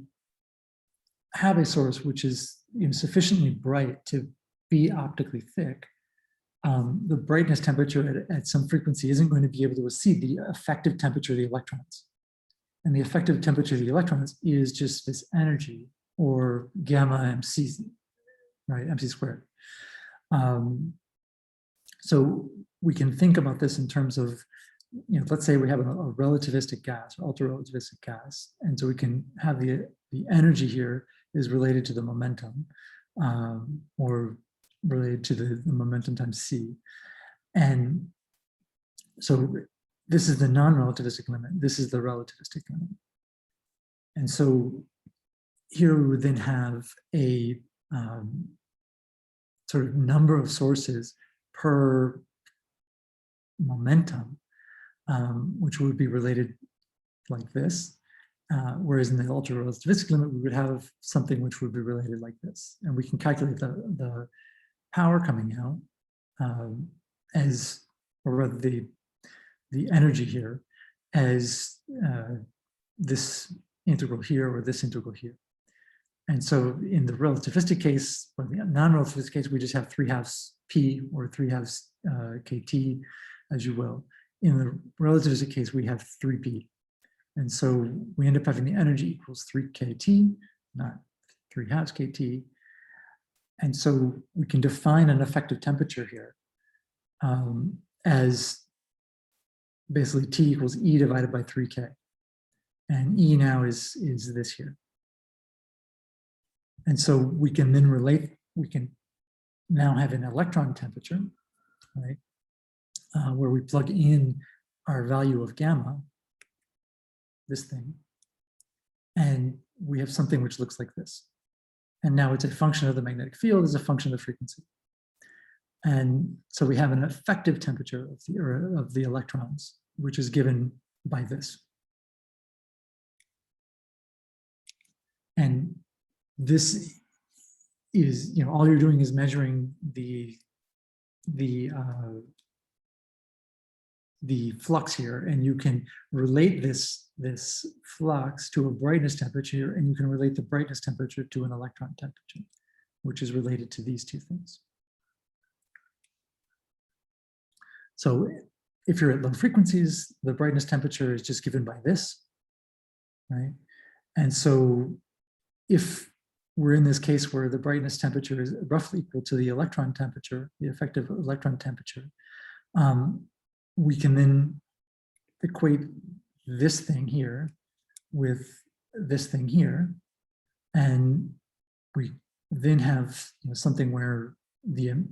have a source which is sufficiently bright to be optically thick, the brightness temperature at some frequency isn't going to be able to exceed the effective temperature of the electrons. And the effective temperature of the electrons is just this energy, or gamma MC, right, MC squared. So we can think about this in terms of, let's say we have a relativistic gas, or ultra-relativistic gas, and so we can have the energy here is related to the momentum, or related to the momentum times c. And so this is the non-relativistic limit, this is the relativistic limit. And so here we would then have a sort of number of sources per momentum, which would be related like this. Whereas in the ultra-relativistic limit, we would have something which would be related like this. And we can calculate the power coming out or rather the energy here as this integral here or this integral here. And so in the relativistic case, or the non-relativistic case, we just have 3/2 p or 3/2 kt, as you will. In the relativistic case, we have 3p. And so we end up having the energy equals 3 kt, not 3/2 kt. And so we can define an effective temperature here as basically T equals E divided by 3K. And E now is this here. And so we can then we can now have an electron temperature, right? Where we plug in our value of gamma, this thing, and we have something which looks like this. And now it's a function of the magnetic field as a function of the frequency. And so we have an effective temperature of the electrons, which is given by this. And this is, all you're doing is measuring the flux here, and you can relate this flux to a brightness temperature, and you can relate the brightness temperature to an electron temperature, which is related to these two things. So if you're at low frequencies, the brightness temperature is just given by this, right? And so if we're in this case where the brightness temperature is roughly equal to the electron temperature, the effective electron temperature, we can then equate this thing here with this thing here, and we then have something where the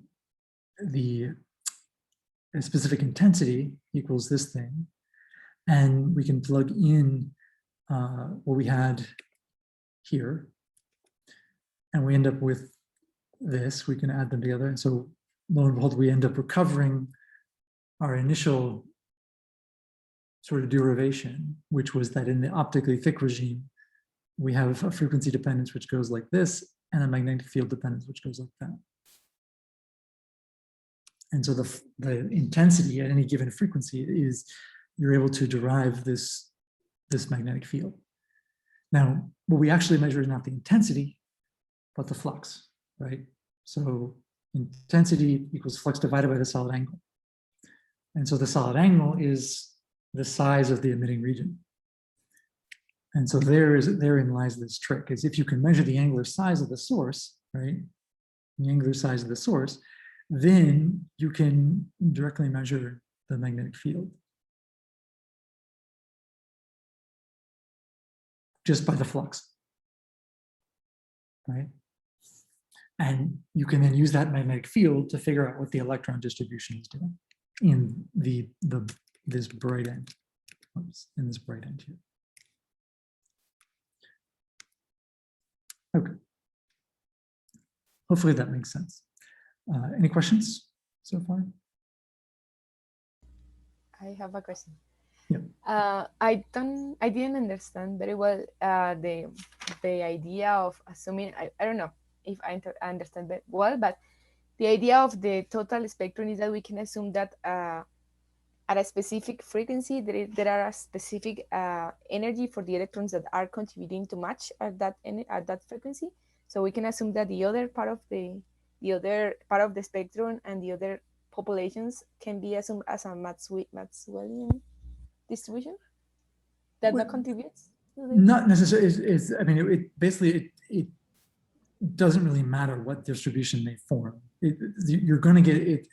specific intensity equals this thing, and we can plug in what we had here, and we end up with this. We can add them together, and so lo and behold, we end up recovering our initial sort of derivation, which was that in the optically thick regime, we have a frequency dependence which goes like this, and a magnetic field dependence which goes like that. And so the intensity at any given frequency is, you're able to derive this magnetic field. Now, what we actually measure is not the intensity, but the flux, right? So intensity equals flux divided by the solid angle. And so the solid angle is the size of the emitting region. And so therein lies this trick, is if you can measure the angular size of the source, right? The angular size of the source, then you can directly measure the magnetic field just by the flux, right? And you can then use that magnetic field to figure out what the electron distribution is doing in this bright end, in this bright end here. Okay. Hopefully that makes sense. Any questions so far? I have a question. Yeah. I didn't understand very well the idea of assuming, I don't know if I understand that well, but the idea of the total spectrum is that we can assume that at a specific frequency, there are a specific energy for the electrons that are contributing to match at that frequency. So we can assume that the other part of the spectrum and the other populations can be assumed as a Maxwellian distribution that contributes. Not necessarily. I mean, it basically it doesn't really matter what distribution they form. You're going to get it.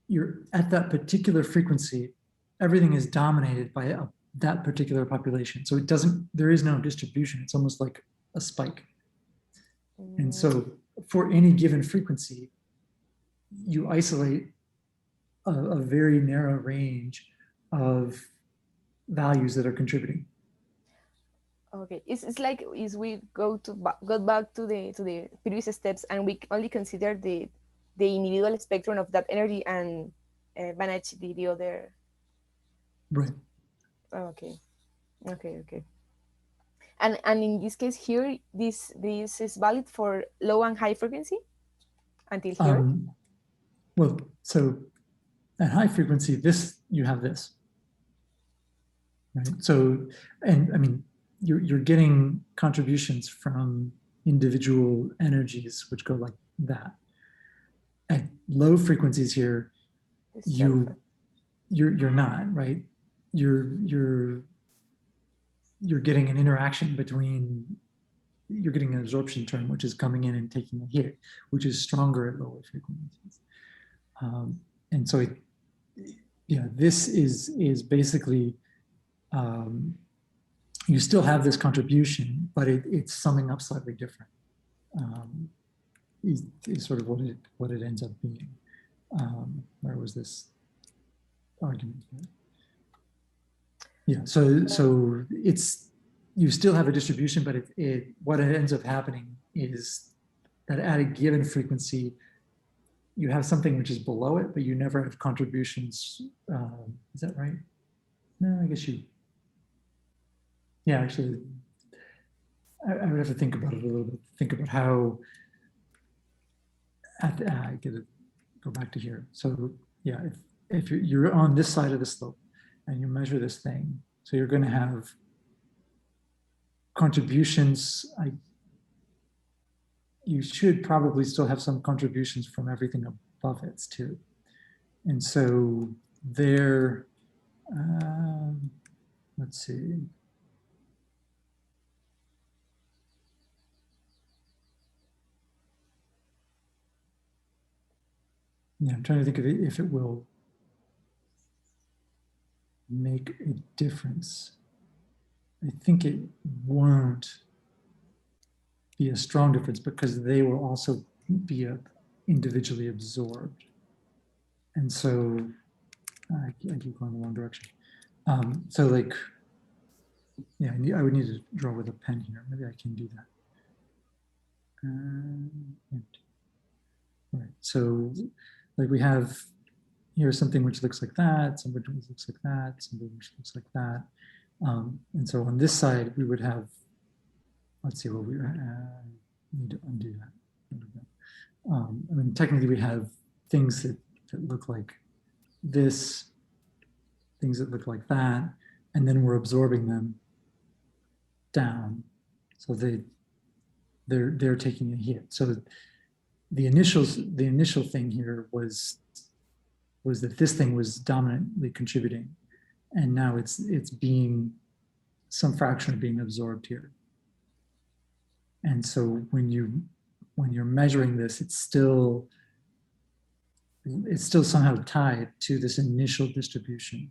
You're at that particular frequency, everything is dominated by that particular population. So it doesn't, there is no distribution. It's almost like a spike. And so for any given frequency, you isolate a very narrow range of values that are contributing. Okay, it's like is we go back to the previous steps and we only consider the individual spectrum of that energy and manage the other. Right. Okay. And in this case here, this is valid for low and high frequency until here. Well, so at high frequency, you have this, right? So, and I mean, you're getting contributions from individual energies which go like that. At low frequencies here, you're not, right? You're getting an interaction between, you're getting an absorption term which is coming in and taking a hit, which is stronger at lower frequencies. And so this is basically, you still have this contribution, but it's summing up slightly different. Is sort of what it ends up being. Where was this argument here? Yeah, so it's, you still have a distribution, but what it ends up happening is that at a given frequency, you have something which is below it, but you never have contributions. Is that right? No, I guess yeah, actually, I would have to think about it a little bit. Think about how, I get to go back to here. So yeah, if you're on this side of the slope and you measure this thing, so you're going to have contributions. You should probably still have some contributions from everything above it too. And so there, let's see. Yeah, I'm trying to think of it, if it will make a difference. I think it won't be a strong difference because they will also be individually absorbed. And so I keep going the wrong direction. So like, yeah, I would need to draw with a pen here. Maybe I can do that. Right, so like we have here something which looks like that, something which looks like that, something which looks like that. And so on this side, we would have, let's see what we need to undo that. I mean, technically we have things that look like this, things that look like that, and then we're absorbing them down. So they're taking a hit. So the initial thing here was that this thing was dominantly contributing, and now it's being some fraction are being absorbed here. And so when you're measuring this, it's still somehow tied to this initial distribution.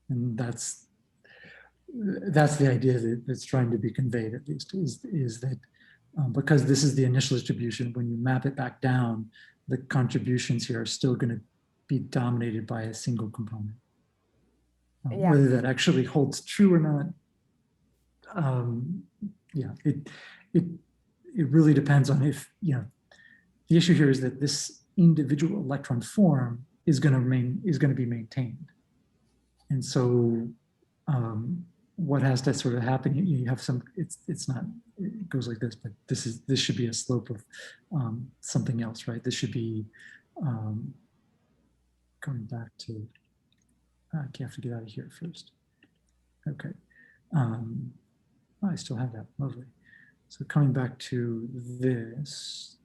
And that's the idea that's trying to be conveyed, at least, is that because this is the initial distribution, when you map it back down, the contributions here are still going to be dominated by a single component. Yeah. Whether that actually holds true or not, yeah, it really depends on if, you know, the issue here is that this individual electron form is going to be maintained. And so what has to sort of happen, you have some, it's not, it goes like this, but this should be a slope of something else, right? This should be going back to, I have to get out of here first. Okay. I still have that, lovely. So coming back to this,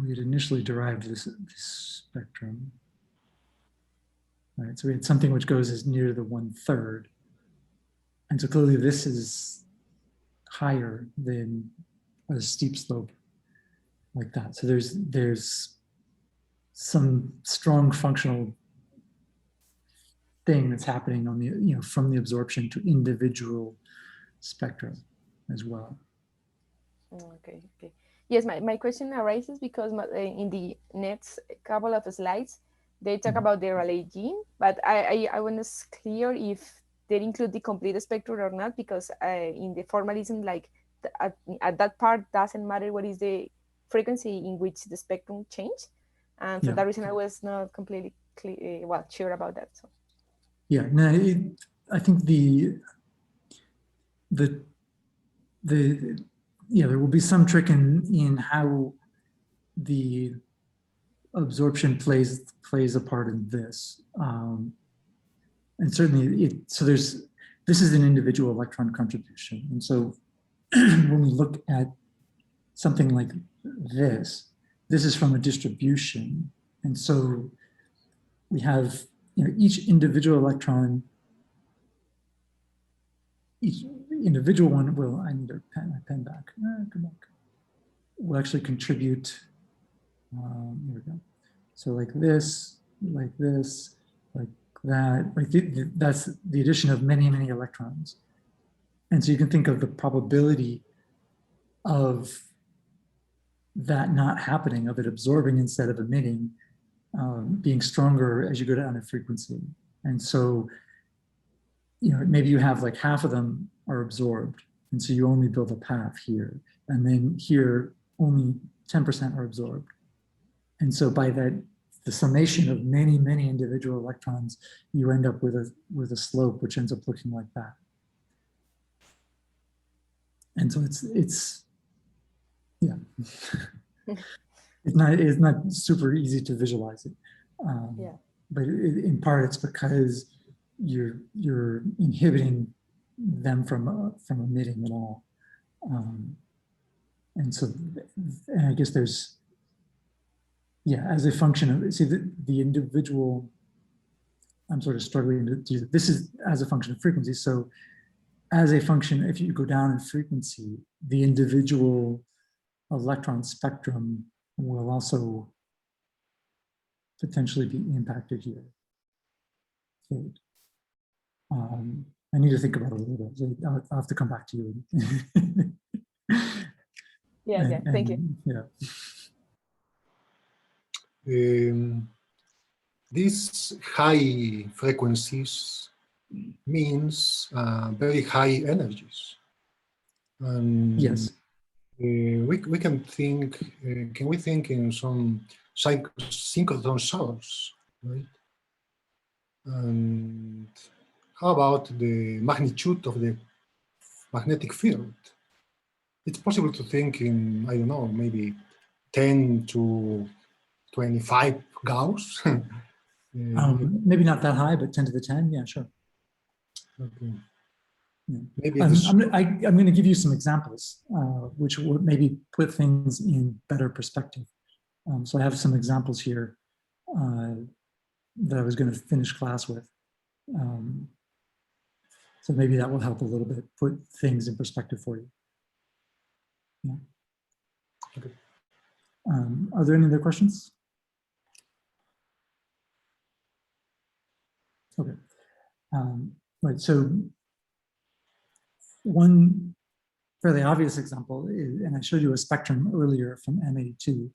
we had initially derived this spectrum. All right, so we had something which goes as near the 1/3. And so clearly this is higher than a steep slope like that. So there's some strong functional thing that's happening on the, you know, from the absorption to individual spectrum as well. Okay. Yes, my question arises because in the next couple of slides, they talk about the Rayleigh gene, but I was clear if they include the complete spectrum or not, because in the formalism, like at that part doesn't matter what is the frequency in which the spectrum changed. And for that reason, I was not completely sure about that. So. Yeah, no, I think there will be some trick in how the absorption plays a part in this, and certainly this is an individual electron contribution, and so when we look at something like this is from a distribution, and so we have, you know, each individual electron, each individual one will, I need my pen back, come back, will actually contribute, here we go. So like this, like that, like that's the addition of many, many electrons. And so you can think of the probability of that not happening, of it absorbing instead of emitting, being stronger as you go down in frequency. And so, you know, maybe you have like half of them are absorbed, and so you only build a path here, and then here only 10% are absorbed. And so by that, the summation of many, many individual electrons, you end up with a slope which ends up looking like that. And so it's yeah, it's not super easy to visualize it. Yeah. But in part it's because you're inhibiting them from emitting at all. And so, and I guess there's, yeah, as a function of, see, the individual, I'm sort of struggling to do this is as a function of frequency. So as a function, if you go down in frequency, the individual electron spectrum will also potentially be impacted here. Okay. I need to think about it a little bit. So I'll have to come back to you. Yeah, thank you. Yeah. These high frequencies means very high energies. And Yes. we can think, can we think in some synchrotron showers, right? And how about the magnitude of the magnetic field? It's possible to think in, I don't know, maybe 10 to 25 Gauss. Maybe not that high, but 10 to the 10, yeah, sure. Okay. Yeah. Maybe I'm going to give you some examples, which will maybe put things in better perspective. So I have some examples here. that I was going to finish class with. So maybe that will help a little bit, put things in perspective for you. Yeah. Okay. Are there any other questions? Okay. Right, so one fairly obvious example is, and I showed you a spectrum earlier from M82.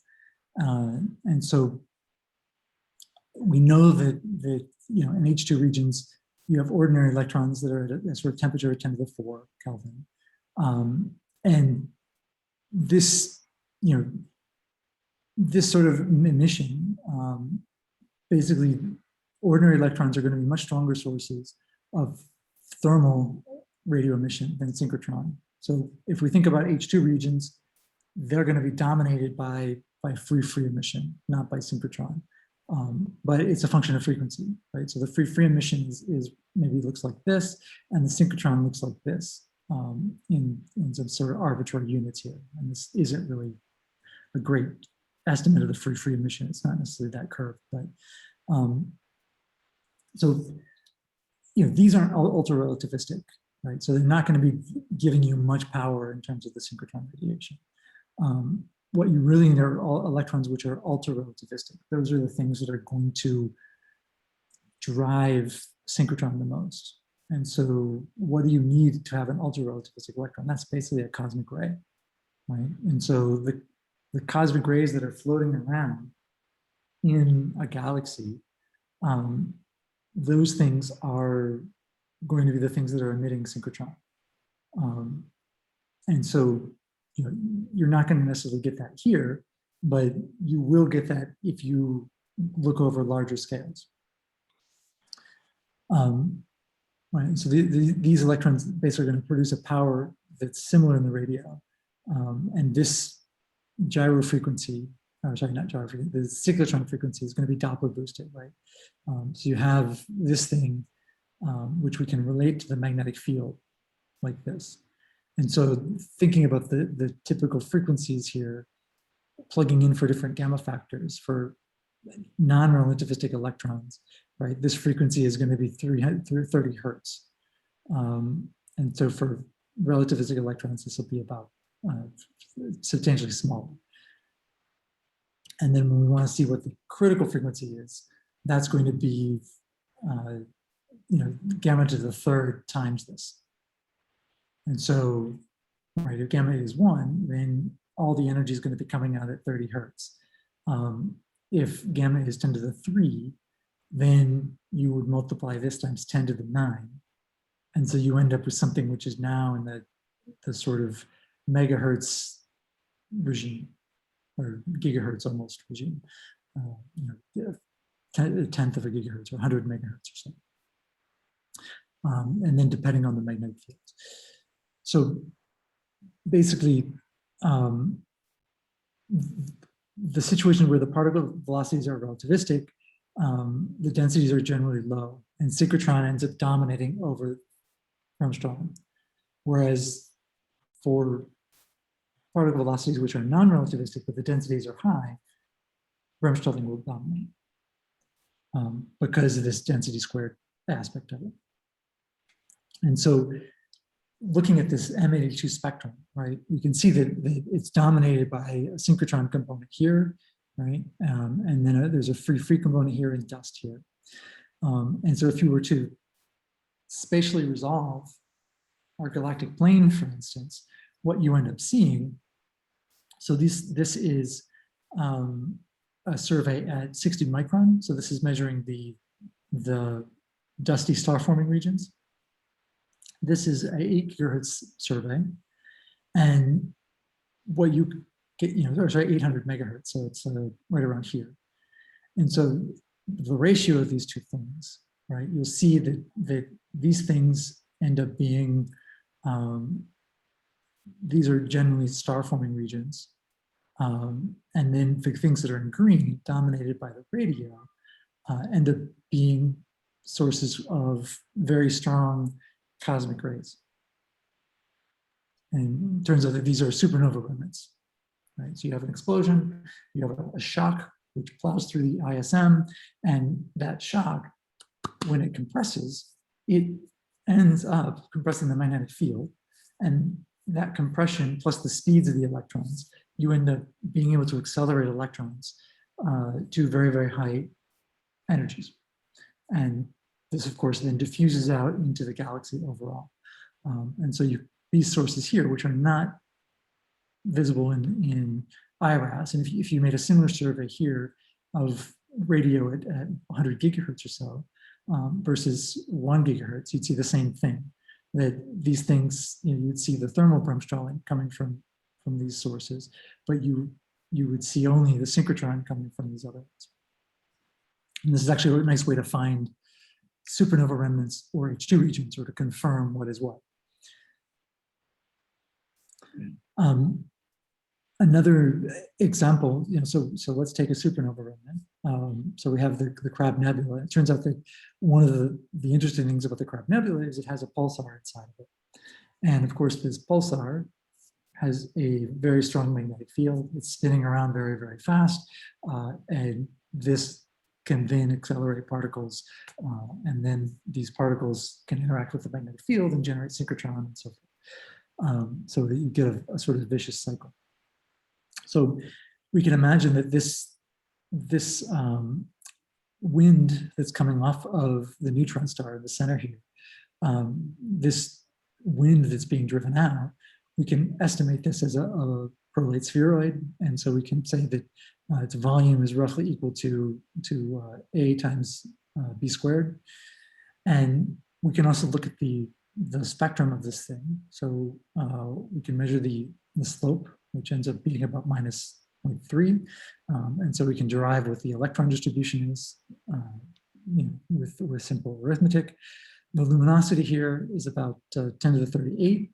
And so we know that you know, in H2 regions, you have ordinary electrons that are at a sort of temperature of 10 to the 4 Kelvin. And this, you know, this sort of emission, basically ordinary electrons are going to be much stronger sources of thermal radio emission than synchrotron. So if we think about H2 regions, they're going to be dominated by free emission, not by synchrotron. But it's a function of frequency, right? So the free emission is maybe looks like this, and the synchrotron looks like this in some sort of arbitrary units here. And this isn't really a great estimate of the free emission. It's not necessarily that curve, but so you know, these aren't ultra relativistic, right? So they're not going to be giving you much power in terms of the synchrotron radiation. What you really need are all electrons which are ultra relativistic. Those are the things that are going to drive synchrotron the most. And so what do you need to have an ultra relativistic electron? That's basically a cosmic ray, right? And so the cosmic rays that are floating around in a galaxy, those things are going to be the things that are emitting synchrotron. And so, you know, you're not going to necessarily get that here, but you will get that if you look over larger scales. Right, so these electrons basically are going to produce a power that's similar in the radio. And this gyro frequency, or sorry, not gyro frequency, the cyclotron frequency is going to be Doppler boosted, right? So you have this thing, which we can relate to the magnetic field like this. And so thinking about the typical frequencies here, plugging in for different gamma factors for non-relativistic electrons, right? This frequency is going to be 30 hertz. And so for relativistic electrons, this will be about substantially smaller. And then when we want to see what the critical frequency is, that's going to be, you know, gamma to the third times this. And so, right, if gamma is 1, then all the energy is going to be coming out at 30 hertz. If gamma is 10 to the 3, then you would multiply this times 10 to the 9. And so you end up with something which is now in the sort of megahertz regime, or gigahertz almost regime, you know, a tenth of a gigahertz or 100 megahertz or so. And then depending on the magnetic field. So basically, the situation where the particle velocities are relativistic, the densities are generally low, and synchrotron ends up dominating over Bremsstrahlung. Whereas for particle velocities which are non-relativistic, but the densities are high, Bremsstrahlung will dominate because of this density squared aspect of it. And so looking at this M82 spectrum, right, you can see that it's dominated by a synchrotron component here, right? And then there's a free component here and dust here. And so if you were to spatially resolve our galactic plane, for instance, what you end up seeing, so this is a survey at 60 micron. So this is measuring the dusty star forming regions. This is a 8 gigahertz survey, and what you get, you know, or sorry, 800 megahertz, so it's right around here. And so the ratio of these two things, right, you'll see that these things end up being, these are generally star forming regions. And then the things that are in green, dominated by the radio, end up being sources of very strong cosmic rays. And it turns out that these are supernova remnants, right? So you have an explosion, you have a shock which plows through the ISM, and that shock, when it compresses, it ends up compressing the magnetic field. And that compression plus the speeds of the electrons, you end up being able to accelerate electrons to very, very high energies. And this, of course, then diffuses out into the galaxy overall. And so these sources here, which are not visible in IRAS, and if you made a similar survey here of radio at 100 gigahertz or so versus 1 gigahertz, you'd see the same thing. That these things, you'd see the thermal bremsstrahlung coming from these sources, but you would see only the synchrotron coming from these other ones. And this is actually a nice way to find supernova remnants or H2 regions, or to confirm what is what. Another example, so let's take a supernova remnant. So we have the Crab Nebula. It turns out that one of the interesting things about the Crab Nebula is it has a pulsar inside of it. And of course, this pulsar has a very strong magnetic field. It's spinning around very, very fast. And this can then accelerate particles. And then these particles can interact with the magnetic field and generate synchrotron and so forth. So that you get a sort of vicious cycle. So we can imagine that this wind that's coming off of the neutron star in the center here, this wind that's being driven out, we can estimate this as a prolate spheroid. And so we can say that its volume is roughly equal to A times B squared. And we can also look at the spectrum of this thing. So we can measure the slope, which ends up being about minus 0.3. And so we can derive what the electron distribution is with simple arithmetic. The luminosity here is about 10 to the 38.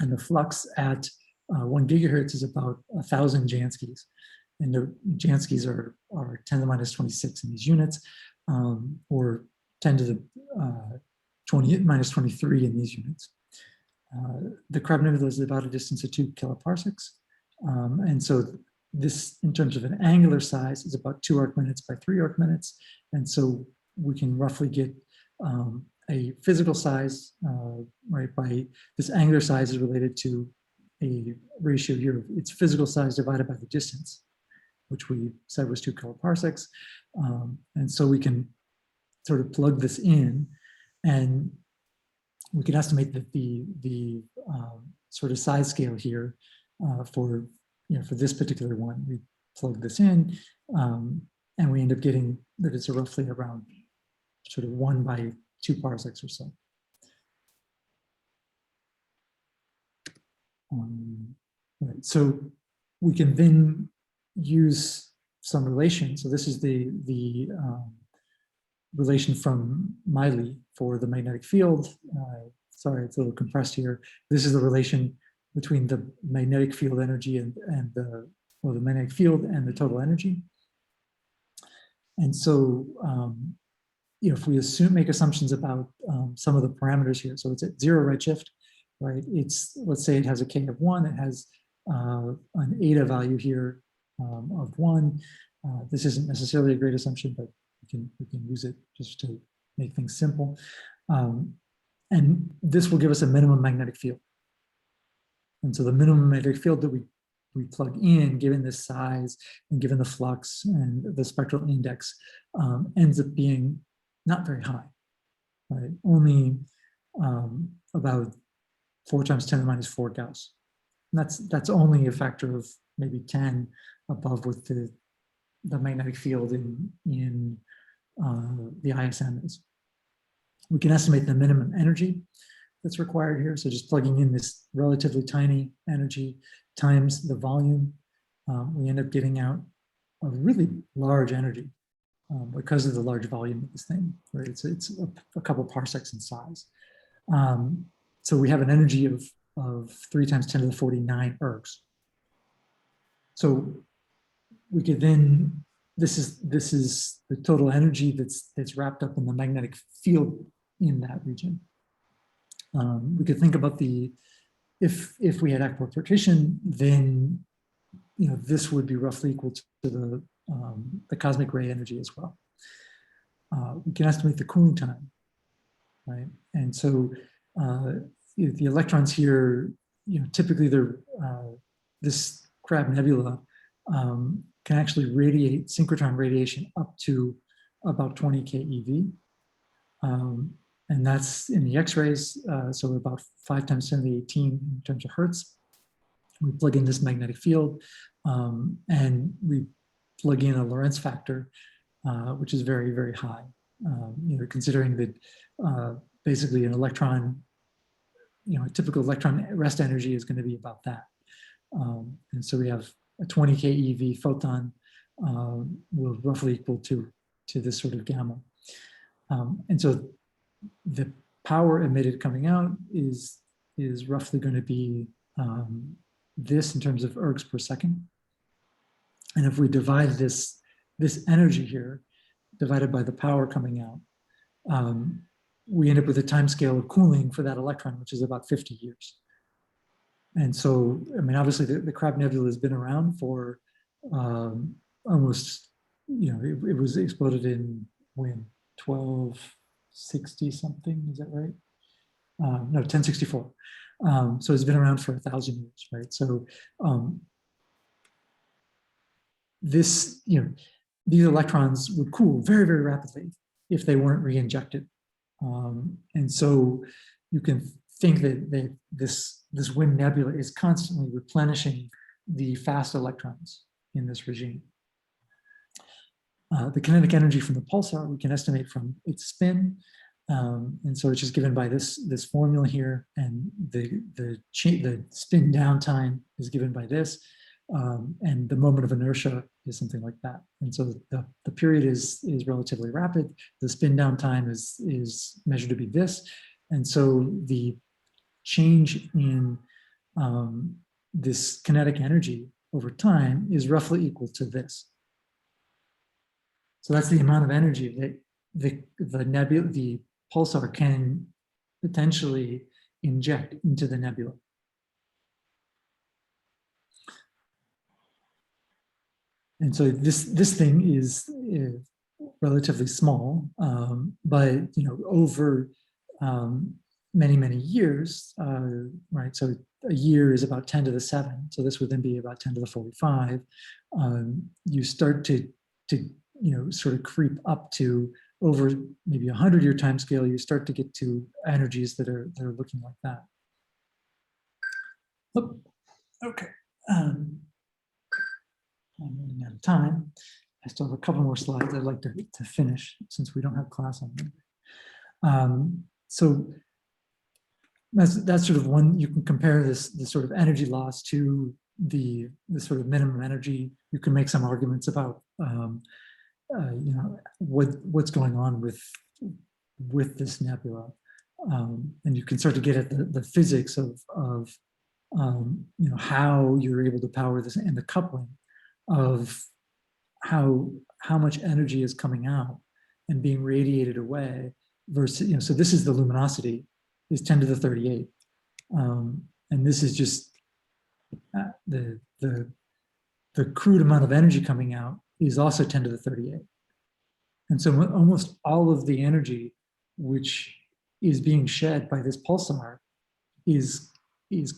And the flux at 1 gigahertz is about 1,000 Janskis. And the Janskis are 10 to the minus 26 in these units, or 10 to the minus 23 in these units. The Crab Nebula is about a distance of 2 kiloparsecs. And so this, in terms of an angular size, is about 2 arc minutes by 3 arc minutes. And so we can roughly get a physical size, right, by this angular size is related to a ratio here of its physical size divided by the distance, which we said was 2 kiloparsecs. And so we can sort of plug this in, and we can estimate that the sort of size scale here for this particular one, we plug this in, and we end up getting that it's roughly around sort of 1 by 2 parsecs or so. Right. So we can then use some relation. So this is the relation from Miley for the magnetic field. Sorry, it's a little compressed here. This is the relation between the magnetic field energy and the magnetic field and the total energy. And so, if we make assumptions about some of the parameters here, so it's at 0 redshift, right? Let's say it has a K of 1, it has an eta value here of 1. This isn't necessarily a great assumption, but we can use it just to make things simple. And this will give us a minimum magnetic field. And so the minimum magnetic field that we plug in, given this size and given the flux and the spectral index, ends up being not very high, right? Only about 4 times 10 to the minus 4 Gauss. And that's only a factor of maybe 10 above what the magnetic field in the ISM is. We can estimate the minimum energy that's required here. So just plugging in this relatively tiny energy times the volume, we end up getting out a really large energy because of the large volume of this thing, right? It's a couple parsecs in size. So we have an energy of 3 times 10 to the 49 ergs. So we could then, this is the total energy that's wrapped up in the magnetic field in that region. We could think about if we had equipartition, then this would be roughly equal to the cosmic ray energy as well. We can estimate the cooling time, right? And so the electrons here, typically they're this Crab Nebula can actually radiate synchrotron radiation up to about 20 keV. And that's in the X-rays, so about 5 times 10 to the 18 in terms of hertz. We plug in this magnetic field, and we plug in a Lorentz factor, which is very, very high. Considering that basically an electron, a typical electron rest energy is going to be about that. And so we have a 20 keV photon will roughly equal to this sort of gamma. And so the power emitted coming out is roughly going to be this in terms of ergs per second. And if we divide this energy here, divided by the power coming out, we end up with a time scale of cooling for that electron, which is about 50 years. And so, I mean, obviously the Crab Nebula has been around for almost, it was exploded in when, 1260 something, is that right? No, 1064. So it's been around for 1,000 years, right? So these electrons would cool very, very rapidly if they weren't re-injected. And so you can think that this wind nebula is constantly replenishing the fast electrons in this regime. The kinetic energy from the pulsar we can estimate from its spin, and so it's just given by this formula here, and the spin down time is given by this, and the moment of inertia is something like that. And so the period is relatively rapid. The spin down time is measured to be this, and so the change in this kinetic energy over time is roughly equal to this. So that's the amount of energy that the pulsar can potentially inject into the nebula. And so this thing is relatively small, but over many years, right? So a year is about 10 to the 7. So this would then be about 10 to the 45. You start to sort of creep up to over maybe 100-year time scale. You start to get to energies that are looking like that. Oh, okay. I'm running out of time. I still have a couple more slides I'd like to finish since we don't have class on Monday. So that's sort of one. You can compare this sort of energy loss to the sort of minimum energy. You can make some arguments about what's going on with this nebula, and you can start to get at the physics of how you're able to power this, and the coupling of how much energy is coming out and being radiated away versus, so this is the luminosity is 10 to the 38, and this is just the crude amount of energy coming out is also 10 to the 38. And so almost all of the energy which is being shed by this pulsar is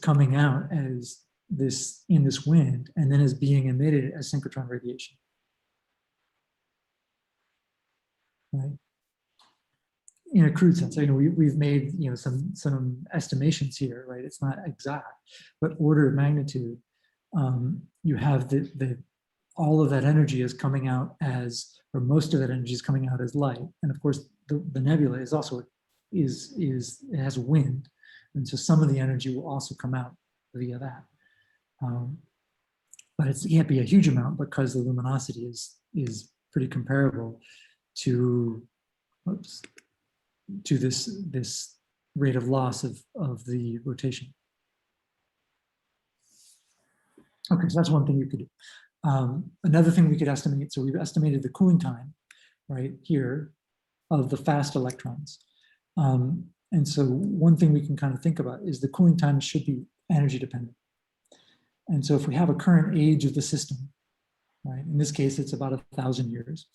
coming out as this in this wind, and then is being emitted as synchrotron radiation. Right? In a crude sense, we've made some estimations here, right? It's not exact, but order of magnitude. You have all of that energy is coming out as, or most of that energy is coming out as light, and of course the nebula is also it has wind, and so some of the energy will also come out via that. But it can't be a huge amount because the luminosity is pretty comparable to this rate of loss of the rotation. Okay, so that's one thing you could do. Another thing we could estimate, so we've estimated the cooling time right here of the fast electrons. And so one thing we can kind of think about is the cooling time should be energy dependent. And so if we have a current age of the system, right? In this case, it's about 1,000 years.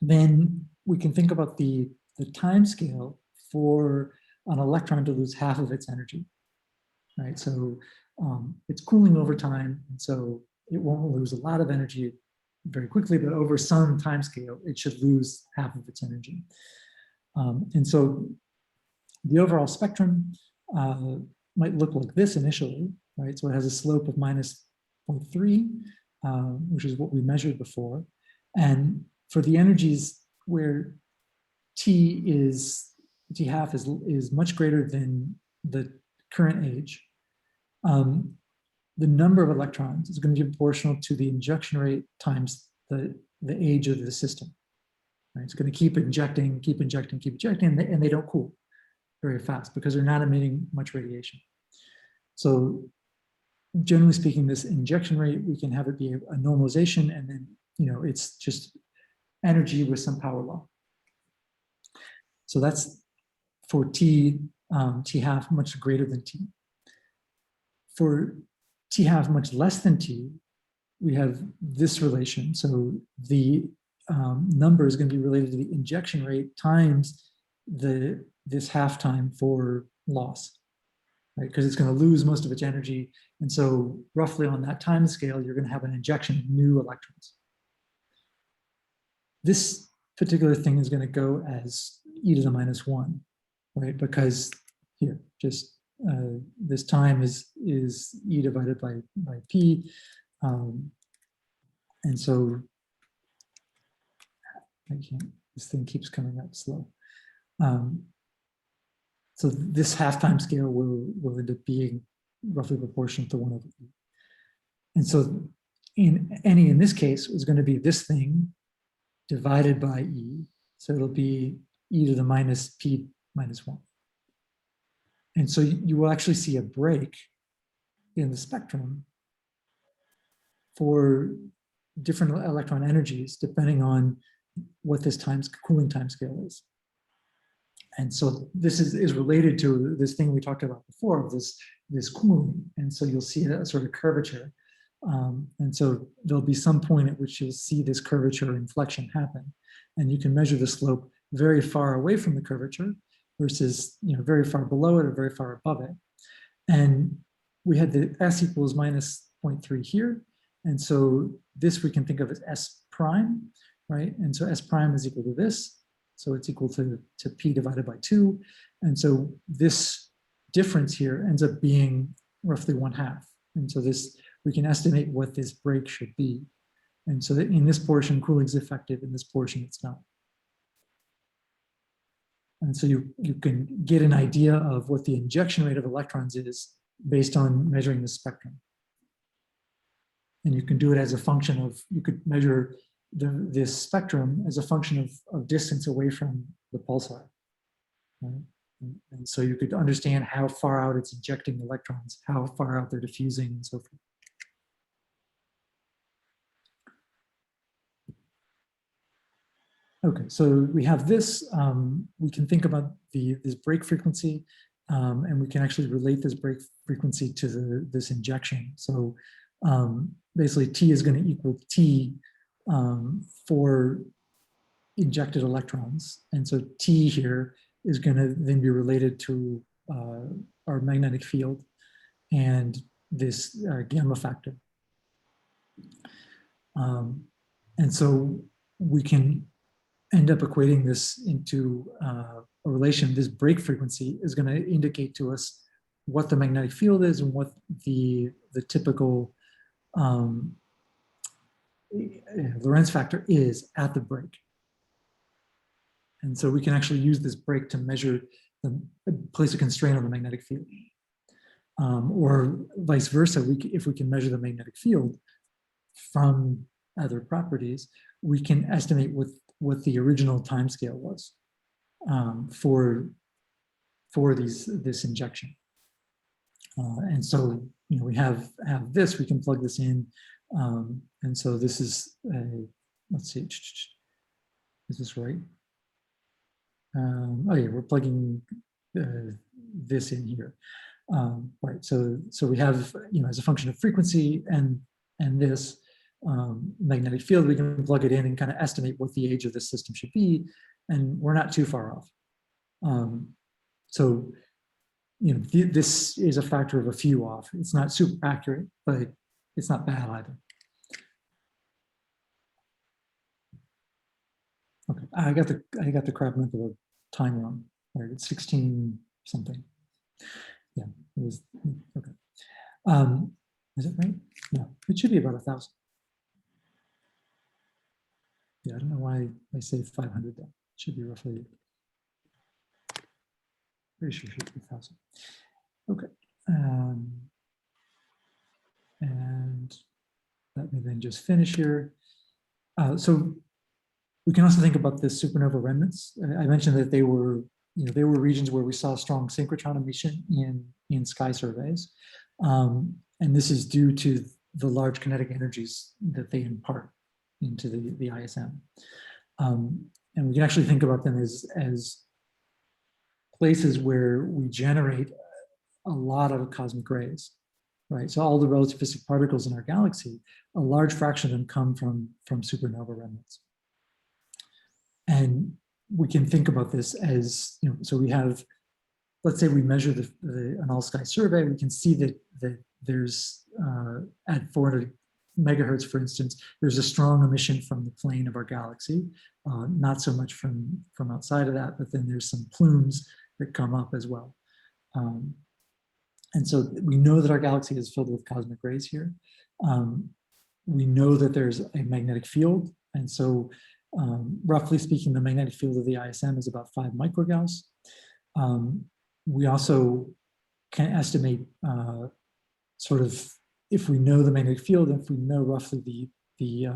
Then we can think about the time scale for an electron to lose half of its energy, right? So it's cooling over time, and so it won't lose a lot of energy very quickly, but over some time scale, it should lose half of its energy. And so the overall spectrum might look like this initially, right? So it has a slope of minus 0.3, which is what we measured before. And for the energies where T half is much greater than the current age, the number of electrons is going to be proportional to the injection rate times the age of the system. Right? It's going to keep injecting, and they don't cool very fast because they're not emitting much radiation. So generally speaking, this injection rate, we can have it be a normalization, and then it's just energy with some power law. So that's for T half much greater than T. For T half much less than T, we have this relation. So the number is going to be related to the injection rate times this half time for loss, right? Because it's going to lose most of its energy. And so roughly on that time scale, you're going to have an injection of new electrons. This particular thing is going to go as e to the minus 1, right? Because here, just this time is e divided by p. And so this thing keeps coming up slow. So this half-time scale will end up being roughly proportional to 1 over e. And so in this case, is going to be this thing divided by e. So it'll be e to the minus p minus 1. And so you will actually see a break in the spectrum for different electron energies depending on what this cooling time scale is. And so this is related to this thing we talked about before of this cooling. And so you'll see a sort of curvature. And so there'll be some point at which you'll see this curvature inflection happen. And you can measure the slope very far away from the curvature versus very far below it or very far above it. And we had the s equals minus 0.3 here. And so this we can think of as s prime, right? And so s prime is equal to this. So it's equal to p divided by 2. And so this difference here ends up being roughly 1/2. And so we can estimate what this break should be. And so that in this portion, cooling is effective. In this portion, it's not. And so you can get an idea of what the injection rate of electrons is based on measuring the spectrum. And you can do it as a function of, you could measure this spectrum as a function of distance away from the pulsar. Right? And so you could understand how far out it's injecting electrons, how far out they're diffusing, and so forth. Okay, so we have this. We can think about this break frequency, and we can actually relate this break frequency to this injection. So basically, T is going to equal T for injected electrons. And so T here is going to then be related to our magnetic field and this gamma factor. And so we can end up equating this into a relation. This break frequency is going to indicate to us what the magnetic field is and what the typical Lorentz factor is at the break. And so we can actually use this break to measure place a constraint on the magnetic field. Or vice versa, if we can measure the magnetic field from other properties, we can estimate what the original time scale was for this injection. And so we have this, we can plug this in. And so this is, let's see, is this right? Oh yeah, we're plugging this in here. Right, so we have, as a function of frequency and this, magnetic field, we can plug it in and kind of estimate what the age of the system should be, and we're not too far off. So, you know, this is a factor of a few off. It's not super accurate, but it's not bad either. Okay, I got the crap length of a time wrong. Right, it's 16 something. Yeah, it was okay. Is it right? No, it should be about 1,000. Yeah, I don't know why I say 500 though. It should be roughly. Pretty sure it should be 1,000. Okay. And let me then just finish here. So we can also think about the supernova remnants. I mentioned that they were, they were regions where we saw strong synchrotron emission in sky surveys. And this is due to the large kinetic energies that they impart into the ISM. And we can actually think about them as places where we generate a lot of cosmic rays, right? So all the relativistic particles in our galaxy, a large fraction of them come from supernova remnants. And we can think about this as, so we have, let's say we measure an all sky survey, we can see that there's, at 400 megahertz, for instance, there's a strong emission from the plane of our galaxy, not so much from outside of that, but then there's some plumes that come up as well. And so we know that our galaxy is filled with cosmic rays here. We know that there's a magnetic field. And so roughly speaking, the magnetic field of the ISM is about 5 microgauss. We also can estimate sort of, if we know the magnetic field, if we know roughly the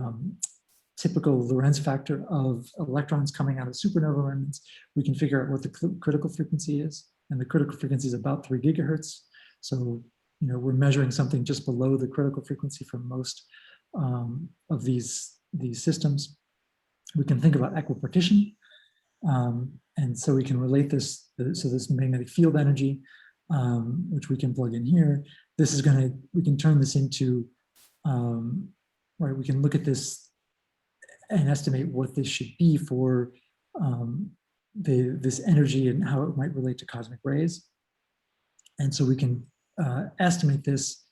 typical Lorentz factor of electrons coming out of supernova remnants, we can figure out what the critical frequency is. And the critical frequency is about 3 gigahertz. So, we're measuring something just below the critical frequency for most of these systems. We can think about equipartition. And so we can relate this, so this magnetic field energy, which we can plug in here. This is we can turn this into, right, we can look at this and estimate what this should be for this energy and how it might relate to cosmic rays. And so we can estimate this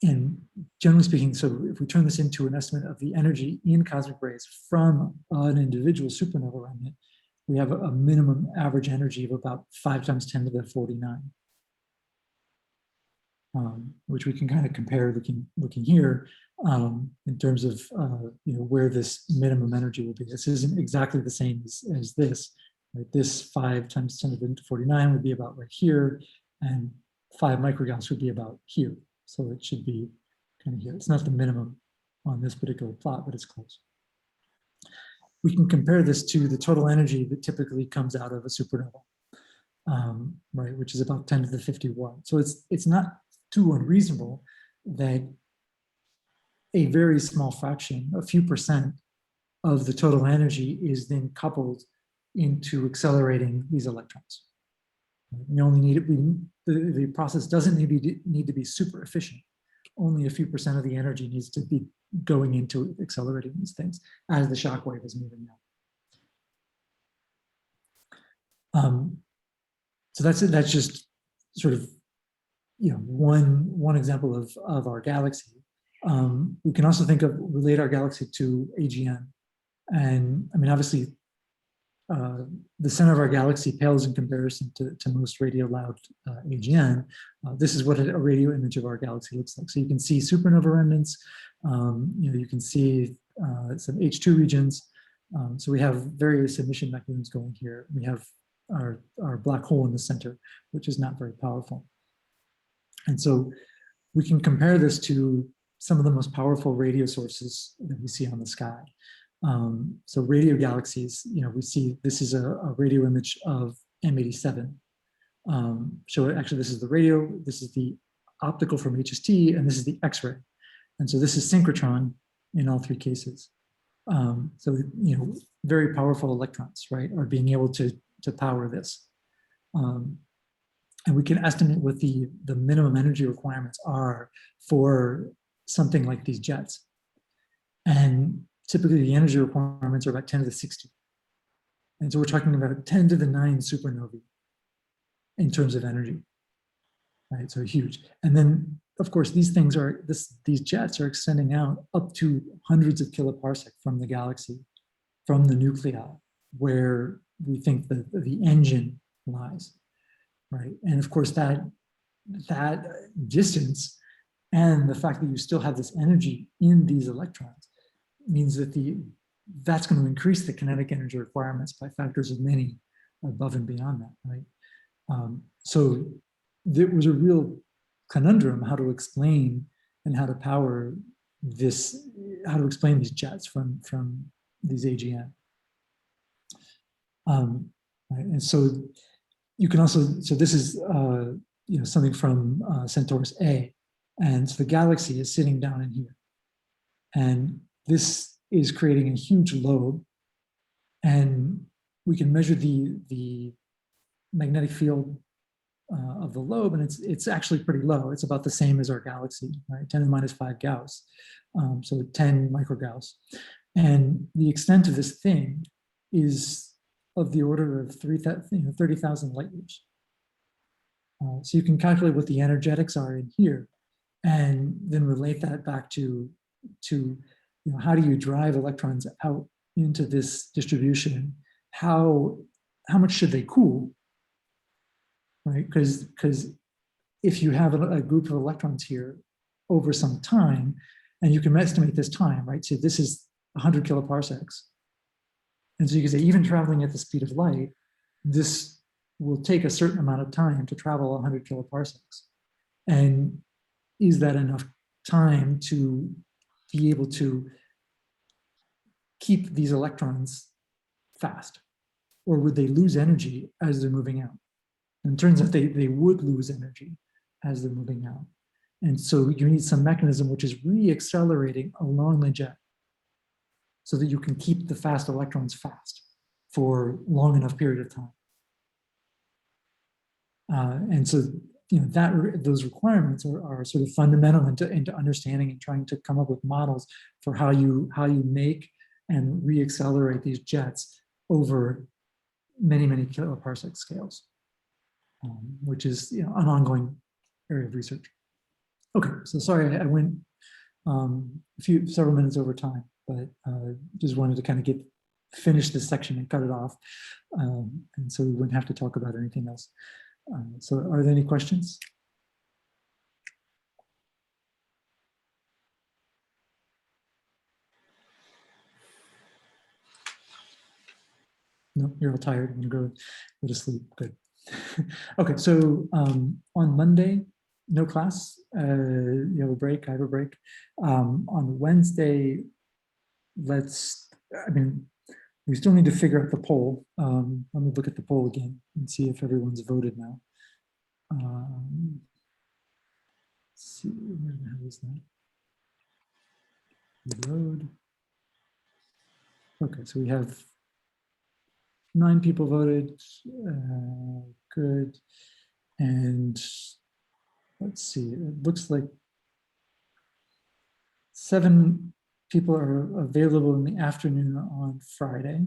in, generally speaking, so if we turn this into an estimate of the energy in cosmic rays from an individual supernova remnant, we have a minimum average energy of about 5 times 10 to the 49, which we can kind of compare looking here in terms of where this minimum energy will be. This isn't exactly the same as this. Right? This 5 times 10 to the 49 would be about right here, and 5 microgauss would be about here. So it should be kind of here. It's not the minimum on this particular plot, but it's close. We can compare this to the total energy that typically comes out of a supernova, right, which is about 10 to the 51. So it's not too unreasonable that a very small fraction, a few percent of the total energy is then coupled into accelerating these electrons. You only need it, the process doesn't need to be super efficient. Only a few percent of the energy needs to be going into accelerating these things as the shock wave is moving out. So that's just sort of one example of our galaxy. We can also relate our galaxy to AGN, and I mean obviously the center of our galaxy pales in comparison to most radio loud AGN. This is what a radio image of our galaxy looks like. So you can see supernova remnants. You can see some H2 regions. So we have various emission mechanisms going here. We have our black hole in the center, which is not very powerful. And so we can compare this to some of the most powerful radio sources that we see on the sky. So radio galaxies, we see this is a radio image of M87. So actually this is the radio, this is the optical from HST, and this is the X-ray. And so this is synchrotron in all 3 cases. So, very powerful electrons, right, are being able to power this. And we can estimate what the minimum energy requirements are for something like these jets. And typically the energy requirements are about 10 to the 60. And so we're talking about 10 to the 9 supernovae in terms of energy, right? So huge. And then, of course, these things are, these jets are extending out up to hundreds of kiloparsec from the galaxy, from the nuclei, where we think the engine lies, right? And of course, that distance and the fact that you still have this energy in these electrons means that that's going to increase the kinetic energy requirements by factors of many above and beyond that, right? So there was a real conundrum how to explain and how to power this, how to explain these jets from these AGN. Right? And so you can also, so this is something from Centaurus A, and so the galaxy is sitting down in here, and this is creating a huge lobe, and we can measure the magnetic field of the lobe, and it's actually pretty low. It's about the same as our galaxy, right? 10 to the minus 5 Gauss, so 10 microgauss. And the extent of this thing is of the order of 30,000 light years. So you can calculate what the energetics are in here, and then relate that back to how do you drive electrons out into this distribution? How much should they cool? Right, because if you have a group of electrons here over some time, and you can estimate this time, right? So this is 100 kiloparsecs. And so you can say, even traveling at the speed of light, this will take a certain amount of time to travel 100 kiloparsecs. And is that enough time to be able to keep these electrons fast? Or would they lose energy as they're moving out? And it turns out they would lose energy as they're moving out. And so you need some mechanism which is re-accelerating along the jet so that you can keep the fast electrons fast for long enough period of time. And so those requirements are sort of fundamental into understanding and trying to come up with models for how you make and re-accelerate these jets over many, many kiloparsec scales, which is an ongoing area of research. Okay, so sorry I went several minutes over time, but just wanted to kind of finish this section and cut it off, and so we wouldn't have to talk about anything else. So are there any questions? No, you're all tired. I'm gonna go to sleep. Good. Okay, so on Monday, no class. You have a break. I have a break. On Wednesday, we still need to figure out the poll. Let me look at the poll again and see if everyone's voted now. Let's see, where the hell is that? Reload. Okay, so we have 9 people voted. Good. And let's see, it looks like 7 people are available in the afternoon on Friday.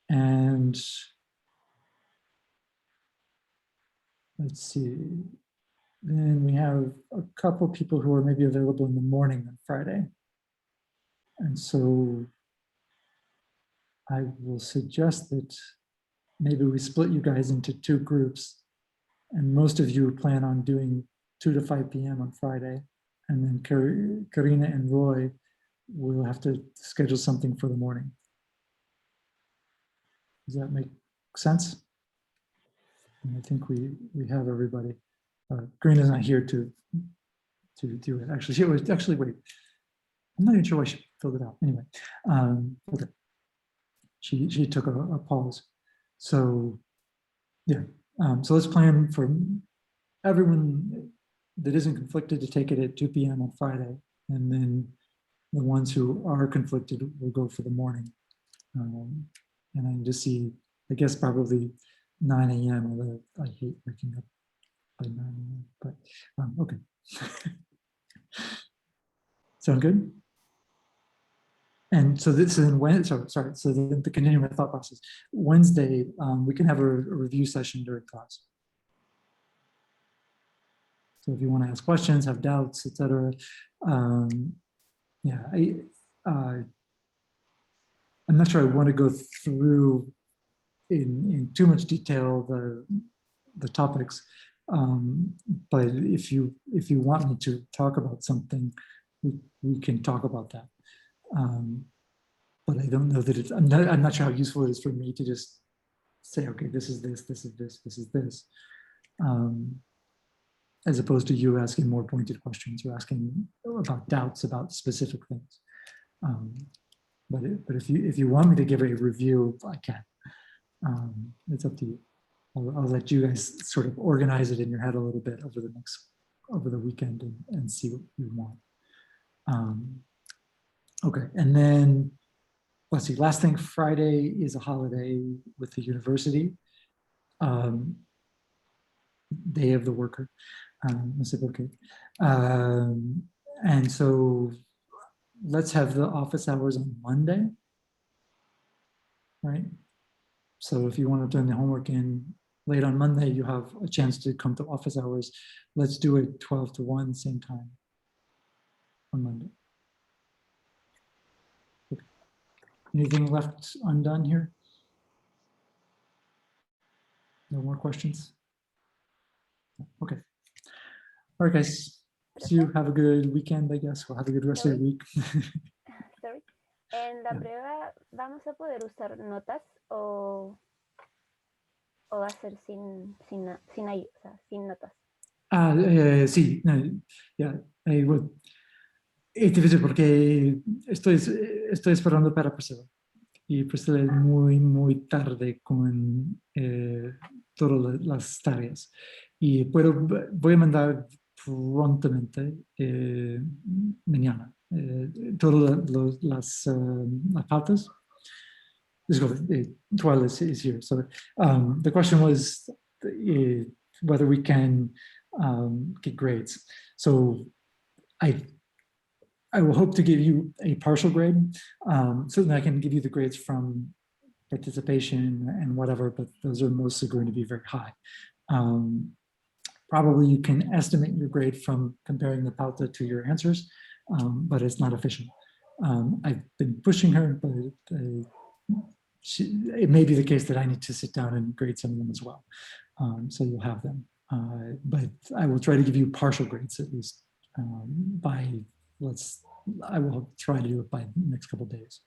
And let's see, then we have a couple people who are maybe available in the morning on Friday. And so I will suggest that maybe we split you guys into 2 groups, and most of you plan on doing 2 to 5 p.m. on Friday. And then Karina and Roy will have to schedule something for the morning. Does that make sense? And I think we have everybody. Karina's not here to do it. Actually, she was wait. I'm not even sure why she filled it out. Anyway, okay. She took a pause. So yeah. So let's plan for everyone that isn't conflicted to take it at 2 p.m. on Friday, and then the ones who are conflicted will go for the morning. And I just see, I guess probably 9 a.m. although I hate waking up by 9 a.m. But okay. Sound good? And so this is when, sorry, so then to continue my thought process, Wednesday, we can have a review session during class. So if you want to ask questions, have doubts, etc. Yeah, I'm not sure I want to go through in too much detail the topics, but if you want me to talk about something, we can talk about that. But I don't know that it's, I'm not sure how useful it is for me to just say, okay, this is this, this is this, this is this, as opposed to you asking more pointed questions or asking about doubts about specific things. But if you want me to give a review, I can. It's up to you. I'll let you guys sort of organize it in your head a little bit over the weekend and see what you want. Okay, and then let's see, last thing, Friday is a holiday with the university. Day of the worker. Okay. And so let's have the office hours on Monday, right? So if you want to turn the homework in late on Monday, you have a chance to come to office hours. Let's do it 12 to 1, same time on Monday. Okay. Anything left undone here? No more questions? Okay. All right, guys. See you. Have a good weekend, I guess. We'll have a good rest of the week. Sorry. En la prueba, ¿vamos a poder usar notas o va a ser sin notas? Sí, ya, es difícil porque estoy esperando para Priscilla. Y Priscilla es muy tarde con todas las tareas. Y voy a mandar prontamente mañana todas las pautas. While is here. So the question was whether we can get grades. So I will hope to give you a partial grade. Certainly I can give you the grades from participation and whatever, but those are mostly going to be very high. Probably you can estimate your grade from comparing the pauta to your answers, but it's not official. I've been pushing her, but it may be the case that I need to sit down and grade some of them as well. So you'll have them. But I will try to give you partial grades at least I will try to do it by the next couple of days.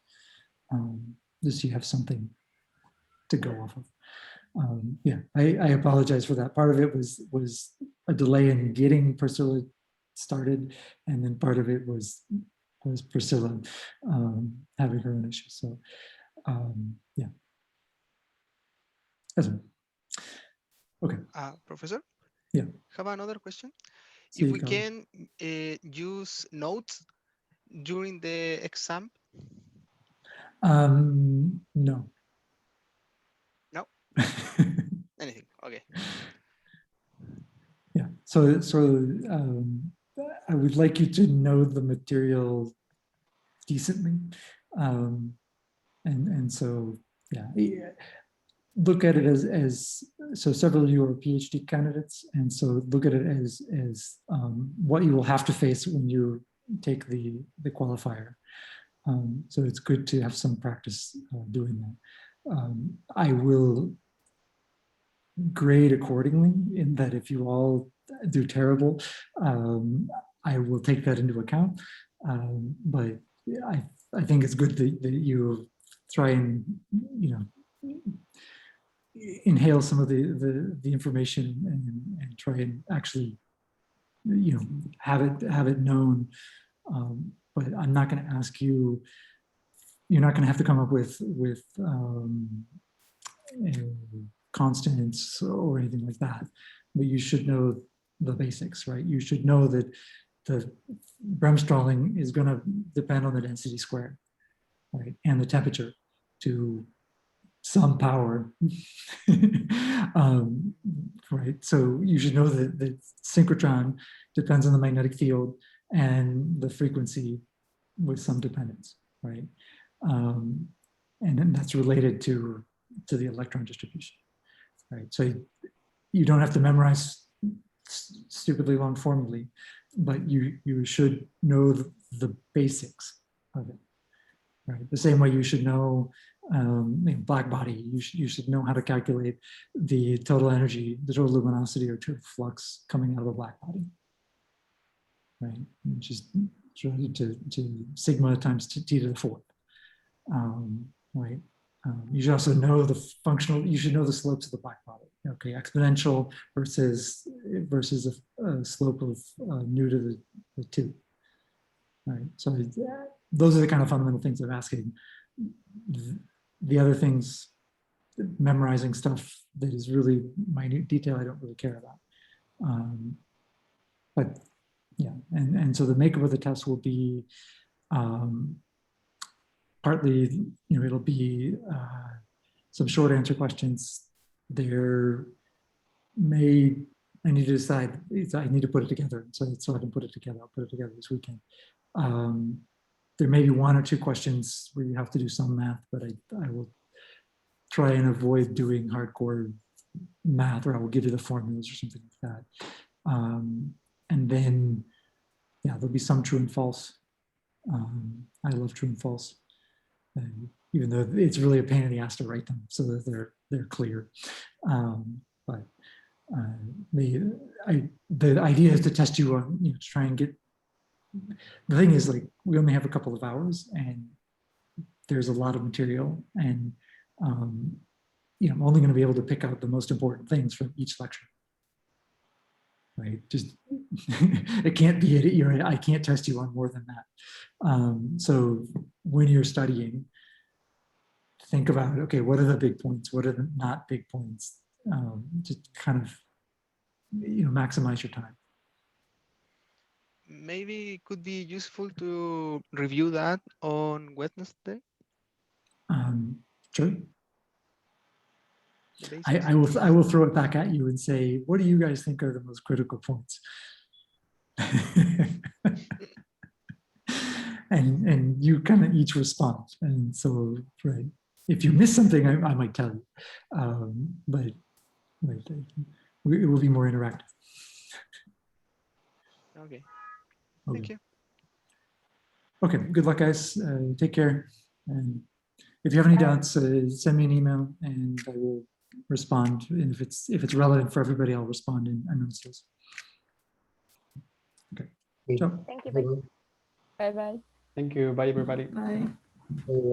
Just so you have something to go off of. Yeah, I apologize for that. Part of it was a delay in getting Priscilla started, and then part of it was Priscilla having her own issues. So yeah. That's one. Okay. Professor? Yeah. Have another question. See if you, we Carlos. can use notes during the exam? No. No? Anything, okay. Yeah, so I would like you to know the material decently. And so, yeah, look at it as so several of you are PhD candidates, and so look at it as what you will have to face when you take the qualifier. So it's good to have some practice doing that. I will grade accordingly in that if you all do terrible, I will take that into account. But I think it's good that you try and, inhale some of the information and try and actually, have it known. But I'm not going to ask you. You're not going to have to come up with constants or anything like that. But you should know the basics, right? You should know that the Bremsstrahlung is going to depend on the density squared, right, and the temperature to some power, right? So you should know that the synchrotron depends on the magnetic field and the frequency with some dependence. right? And then that's related to the electron distribution, right? So you don't have to memorize stupidly long formulae, but you should know the basics of it, right? The same way you should know black body, you should know how to calculate the total energy, the total luminosity or total flux coming out of a black body, right? Which is to sigma times t to the fourth, right? You should also know the functional, you should know the slopes of the black body. Okay, exponential versus a slope of nu to the 2. Right, so those are the kind of fundamental things I'm asking. The other things, memorizing stuff that is really minute detail, I don't really care about. But yeah, and so the makeup of the test will be partly, it'll be some short answer questions. There I need to decide, I need to put it together. So I can put it together, I'll put it together this weekend. There may be 1 or 2 questions where you have to do some math, but I will try and avoid doing hardcore math, or I will give you the formulas or something like that. And then, yeah, there'll be some true and false. I love true and false, even though it's really a pain in the ass to write them so that they're clear. But the idea is to test you on, to try and get. The thing is, like, we only have a couple of hours, and there's a lot of material, and I'm only going to be able to pick out the most important things from each lecture. Right? Just it can't be. I can't test you on more than that. So when you're studying, think about, okay, what are the big points? What are the not big points? Just kind of, maximize your time. Maybe it could be useful to review that on Wednesday. Sure. The basics. I will throw it back at you and say, what do you guys think are the most critical points? and you kind of each respond. And so, right, if you miss something, I might tell you, but it will be more interactive. Okay. Okay. Thank you. Okay, good luck, guys. Take care. And if you have any doubts, send me an email and I will respond. And if it's relevant for everybody, I'll respond in announces. Okay. Ciao. Thank you. Bye. Bye bye. Thank you. Bye, everybody. Bye.